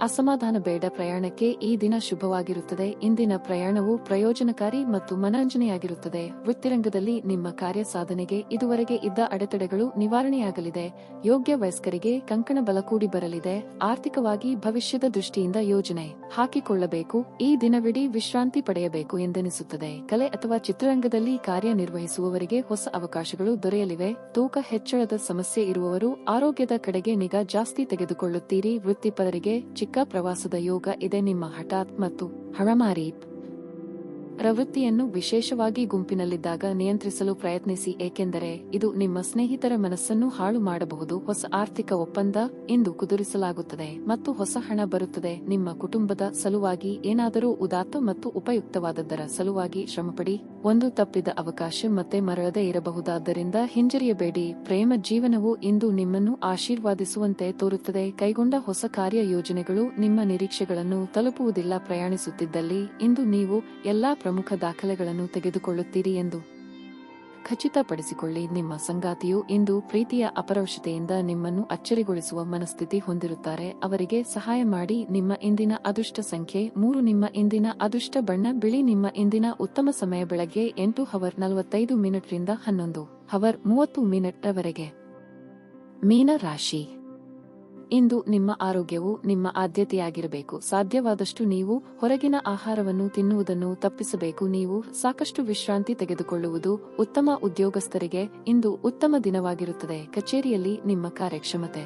[SPEAKER 1] ಅಸಮಾಧಾನ ಬೇಡ. ಪ್ರಯಾಣಕ್ಕೆ ಈ ದಿನ ಶುಭವಾಗಿರುತ್ತದೆ. ಇಂದಿನ ಪ್ರಯಾಣವು ಪ್ರಯೋಜನಕಾರಿ ಮತ್ತು ಮನರಂಜನೆಯಾಗಿರುತ್ತದೆ. ವೃತ್ತಿರಂಗದಲ್ಲಿ ನಿಮ್ಮ ಕಾರ್ಯ ಸಾಧನೆಗೆ ಇದುವರೆಗೆ ಇದ್ದ ಅಡೆತಡೆಗಳು ನಿವಾರಣೆಯಾಗಲಿದೆ. ಯೋಗ್ಯ ವಯಸ್ಕರಿಗೆ ಕಂಕಣ ಬಲ ಕೂಡಿ ಬರಲಿದೆ. ಆರ್ಥಿಕವಾಗಿ ಭವಿಷ್ಯದ ದೃಷ್ಟಿಯಿಂದ ಯೋಜನೆ ಹಾಕಿಕೊಳ್ಳಬೇಕು. ಈ ದಿನವಿಡೀ ವಿಶ್ರಾಂತಿ ಪಡೆಯಬೇಕು ಎಂದೆನಿಸುತ್ತದೆ. ಕಲೆ ಅಥವಾ ಚಿತ್ರರಂಗದಲ್ಲಿ ಕಾರ್ಯನಿರ್ವಹಿಸುವವರಿಗೆ ಹೊಸ ಅವಕಾಶಗಳು ದೊರೆಯಲಿವೆ. ತೂಕ ಹೆಚ್ಚಳದ ಸಮಸ್ಯೆ ಇರುವವರು ಆರೋಗ್ಯದ ಕಡೆಗೆ ನಿಗಾ ಜಾಸ್ತಿ ತೆಗೆದುಕೊಳ್ಳುತ್ತೀರಿ. ವೃತ್ತಿಪರರಿಗೆ ಚಿಕ್ಕ ಪ್ರವಾಸದ ಯೋಗ ಇದೆ. ನಿಮ್ಮ ಹಠಾತ್ ಮತ್ತು ಹಳಮಾರಿ ಪ್ರವೃತ್ತಿಯನ್ನು ವಿಶೇಷವಾಗಿ ಗುಂಪಿನಲ್ಲಿದ್ದಾಗ ನಿಯಂತ್ರಿಸಲು ಪ್ರಯತ್ನಿಸಿ, ಏಕೆಂದರೆ ಇದು ನಿಮ್ಮ ಸ್ನೇಹಿತರ ಮನಸ್ಸನ್ನು ಹಾಳು ಮಾಡಬಹುದು. ಹೊಸ ಆರ್ಥಿಕ ಒಪ್ಪಂದ ಇಂದು ಕುದುರಿಸಲಾಗುತ್ತದೆ ಮತ್ತು ಹೊಸ ಹಣ ಬರುತ್ತದೆ. ನಿಮ್ಮ ಕುಟುಂಬದ ಸಲುವಾಗಿ ಏನಾದರೂ ಉದಾತ್ತ ಮತ್ತು ಉಪಯುಕ್ತವಾದದ್ದರ ಸಲುವಾಗಿ ಶ್ರಮಪಡಿ. ಒಂದು ತಪ್ಪಿದ ಅವಕಾಶ ಮತ್ತೆ ಮರಳದೆ ಇರಬಹುದಾದ್ದರಿಂದ ಹಿಂಜರಿಯಬೇಡಿ. ಪ್ರೇಮ ಜೀವನವು ಇಂದು ನಿಮ್ಮನ್ನು ಆಶೀರ್ವಾದಿಸುವಂತೆ ತೋರುತ್ತದೆ. ಕೈಗೊಂಡ ಹೊಸ ಕಾರ್ಯ ಯೋಜನೆಗಳು ನಿಮ್ಮ ನಿರೀಕ್ಷೆಗಳನ್ನು ತಲುಪುವುದಿಲ್ಲ. ಪ್ರಯಾಣಿಸುತ್ತಿದ್ದಲ್ಲಿ ಇಂದು ನೀವು ಎಲ್ಲಾ ಪ್ರಮುಖ ದಾಖಲೆಗಳನ್ನು ತೆಗೆದುಕೊಳ್ಳುತ್ತೀರಿ ಎಂದು ಖಚಿತಪಡಿಸಿಕೊಳ್ಳಿ. ನಿಮ್ಮ ಸಂಗಾತಿಯು ಇಂದು ಪ್ರೀತಿಯ ಅಪರವಶತೆಯಿಂದ ನಿಮ್ಮನ್ನು ಅಚ್ಚರಿಗೊಳಿಸುವ ಮನಸ್ಥಿತಿ ಹೊಂದಿರುತ್ತಾರೆ. ಅವರಿಗೆ ಸಹಾಯ ಮಾಡಿ. ನಿಮ್ಮ ಇಂದಿನ ಅದೃಷ್ಟ ಸಂಖ್ಯೆ 3. ನಿಮ್ಮ ಇಂದಿನ ಅದೃಷ್ಟ ಬಣ್ಣ ಬಿಳಿ. ನಿಮ್ಮ ಇಂದಿನ ಉತ್ತಮ ಸಮಯ ಬೆಳಗ್ಗೆ 8:45 ರಿಂದ 11:30 ರವರೆಗೆ. ಮೀನ ರಾಶಿ. ಇಂದು ನಿಮ್ಮ ಆರೋಗ್ಯವು ನಿಮ್ಮ ಆದ್ಯತೆಯಾಗಿರಬೇಕು. ಸಾಧ್ಯವಾದಷ್ಟು ನೀವು ಹೊರಗಿನ ಆಹಾರವನ್ನು ತಿನ್ನುವುದನ್ನು ತಪ್ಪಿಸಬೇಕು. ನೀವು ಸಾಕಷ್ಟು ವಿಶ್ರಾಂತಿ ತೆಗೆದುಕೊಳ್ಳುವುದು ಉತ್ತಮ. ಉದ್ಯೋಗಸ್ಥರಿಗೆ ಇಂದು ಉತ್ತಮ ದಿನವಾಗಿರುತ್ತದೆ. ಕಚೇರಿಯಲ್ಲಿ ನಿಮ್ಮ ಕಾರ್ಯಕ್ಷಮತೆ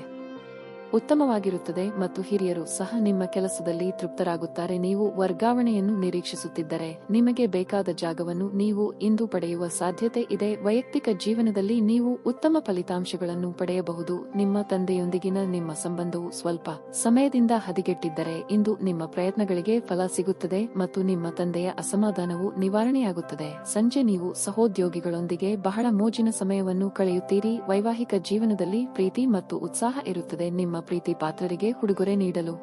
[SPEAKER 1] ಉತ್ತಮವಾಗಿರುತ್ತದೆ ಮತ್ತು ಹಿರಿಯರು ಸಹ ನಿಮ್ಮ ಕೆಲಸದಲ್ಲಿ ತೃಪ್ತರಾಗುತ್ತಾರೆ. ನೀವು ವರ್ಗಾವಣೆಯನ್ನು ನಿರೀಕ್ಷಿಸುತ್ತಿದ್ದರೆ ನಿಮಗೆ ಬೇಕಾದ ಜಾಗವನ್ನು ನೀವು ಇಂದು ಪಡೆಯುವ ಸಾಧ್ಯತೆ ಇದೆ. ವೈಯಕ್ತಿಕ ಜೀವನದಲ್ಲಿ ನೀವು ಉತ್ತಮ ಫಲಿತಾಂಶಗಳನ್ನು ಪಡೆಯಬಹುದು. ನಿಮ್ಮ ತಂದೆಯೊಂದಿಗಿನ ನಿಮ್ಮ ಸಂಬಂಧವು ಸ್ವಲ್ಪ ಸಮಯದಿಂದ ಹದಗೆಟ್ಟಿದ್ದರೆ ಇಂದು ನಿಮ್ಮ ಪ್ರಯತ್ನಗಳಿಗೆ ಫಲ ಸಿಗುತ್ತದೆ ಮತ್ತು ನಿಮ್ಮ ತಂದೆಯ ಅಸಮಾಧಾನವು ನಿವಾರಣೆಯಾಗುತ್ತದೆ. ಸಂಜೆ ನೀವು ಸಹೋದ್ಯೋಗಿಗಳೊಂದಿಗೆ ಬಹಳ ಮೋಜಿನ ಸಮಯವನ್ನು ಕಳೆಯುತ್ತೀರಿ. ವೈವಾಹಿಕ ಜೀವನದಲ್ಲಿ ಪ್ರೀತಿ ಮತ್ತು ಉತ್ಸಾಹ ಇರುತ್ತದೆ. ನಿಮ್ಮ ಪ್ರೀತಿ ಪಾತ್ರರಿಗೆ ಉಡುಗೊರೆ ನೀಡಲು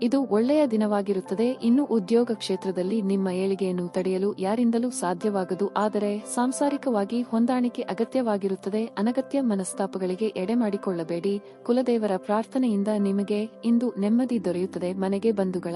[SPEAKER 1] ಇದು ಒಳ್ಳೆಯ ದಿನವಾಗಿರುತ್ತದೆ. ಇನ್ನು ಉದ್ಯೋಗ ಕ್ಷೇತ್ರದಲ್ಲಿ ನಿಮ್ಮ ಏಳಿಗೆಯನ್ನು ತಡೆಯಲು ಯಾರಿಂದಲೂ ಸಾಧ್ಯವಾಗದು. ಆದರೆ ಸಾಂಸಾರಿಕವಾಗಿ ಹೊಂದಾಣಿಕೆ ಅಗತ್ಯವಾಗಿರುತ್ತದೆ. ಅನಗತ್ಯ ಮನಸ್ತಾಪಗಳಿಗೆ ಎಡೆಮಾಡಿಕೊಳ್ಳಬೇಡಿ. ಕುಲದೇವರ ಪ್ರಾರ್ಥನೆಯಿಂದ ನಿಮಗೆ ಇಂದು ನೆಮ್ಮದಿ ದೊರೆಯುತ್ತದೆ. ಮನೆಗೆ ಬಂಧುಗಳ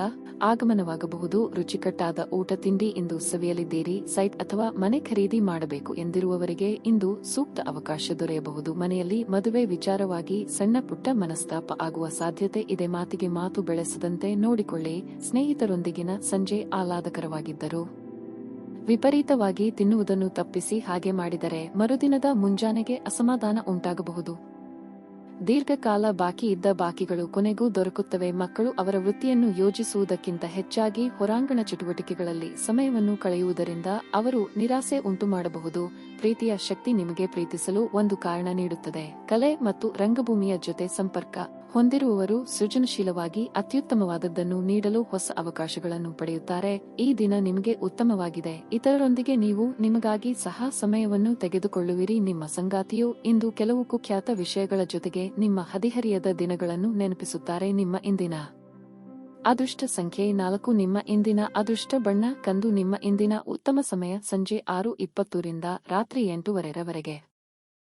[SPEAKER 1] ಆಗಮನವಾಗಬಹುದು. ರುಚಿಕಟ್ಟಾದ ಊಟ ತಿಂಡಿ ಇಂದು ಸವಿಯಲಿದ್ದೀರಿ. ಸೈಟ್ ಅಥವಾ ಮನೆ ಖರೀದಿ ಮಾಡಬೇಕು ಎಂದಿರುವವರಿಗೆ ಇಂದು ಸೂಕ್ತ ಅವಕಾಶ ದೊರೆಯಬಹುದು. ಮನೆಯಲ್ಲಿ ಮದುವೆ ವಿಚಾರವಾಗಿ ಸಣ್ಣ ಪುಟ್ಟ ಮನಸ್ತಾಪ ಆಗುವ ಸಾಧ್ಯತೆ ಇದೆ. ಮಾತಿಗೆ ಮಾತು ಬೆಳೆಸದಂತೆ ನೋಡಿಕೊಳ್ಳಿ. ಸ್ನೇಹಿತರೊಂದಿಗಿನ ಸಂಜೆ ಆಹ್ಲಾದಕರವಾಗಿದ್ದರು ವಿಪರೀತವಾಗಿ ತಿನ್ನುವುದನ್ನು ತಪ್ಪಿಸಿ. ಹಾಗೆ ಮಾಡಿದರೆ ಮರುದಿನದ ಮುಂಜಾನೆಗೆ ಅಸಮಾಧಾನ ಉಂಟಾಗಬಹುದು. ದೀರ್ಘಕಾಲ ಬಾಕಿ ಇದ್ದ ಬಾಕಿಗಳು ಕೊನೆಗೂ ದೊರಕುತ್ತವೆ. ಮಕ್ಕಳು ಅವರ ವೃತ್ತಿಯನ್ನು ಯೋಜಿಸುವುದಕ್ಕಿಂತ ಹೆಚ್ಚಾಗಿ ಹೊರಾಂಗಣ ಚಟುವಟಿಕೆಗಳಲ್ಲಿ ಸಮಯವನ್ನು ಕಳೆಯುವುದರಿಂದ ಅವರು ನಿರಾಸೆ ಉಂಟುಮಾಡಬಹುದು. ಪ್ರೀತಿಯ ಶಕ್ತಿ ನಿಮಗೆ ಪ್ರೀತಿಸಲು ಒಂದು ಕಾರಣ ನೀಡುತ್ತದೆ. ಕಲೆ ಮತ್ತು ರಂಗಭೂಮಿಯ ಜೊತೆ ಸಂಪರ್ಕ ಹೊಂದಿರುವವರು ಸೃಜನಶೀಲವಾಗಿ ಅತ್ಯುತ್ತಮವಾದದ್ದನ್ನು ನೀಡಲು ಹೊಸ ಅವಕಾಶಗಳನ್ನು ಪಡೆಯುತ್ತಾರೆ. ಈ ದಿನ ನಿಮಗೆ ಉತ್ತಮವಾಗಿದೆ. ಇತರರೊಂದಿಗೆ ನೀವು ನಿಮಗಾಗಿ ಸಹ ಸಮಯವನ್ನು ತೆಗೆದುಕೊಳ್ಳುವಿರಿ. ನಿಮ್ಮ ಸಂಗಾತಿಯು ಇಂದು ಕೆಲವು ಕುಖ್ಯಾತ ವಿಷಯಗಳ ಜೊತೆಗೆ ನಿಮ್ಮ ಹದಿಹರಿಯದ ದಿನಗಳನ್ನು ನೆನಪಿಸುತ್ತಾರೆ. ನಿಮ್ಮ ಇಂದಿನ ಅದೃಷ್ಟ ಸಂಖ್ಯೆ 4. ನಿಮ್ಮ ಇಂದಿನ ಅದೃಷ್ಟ ಬಣ್ಣ ಕಂದು. ನಿಮ್ಮ ಇಂದಿನ ಉತ್ತಮ ಸಮಯ ಸಂಜೆ 6:20 ರಿಂದ ರಾತ್ರಿ 8:00 ರವರೆಗೆ.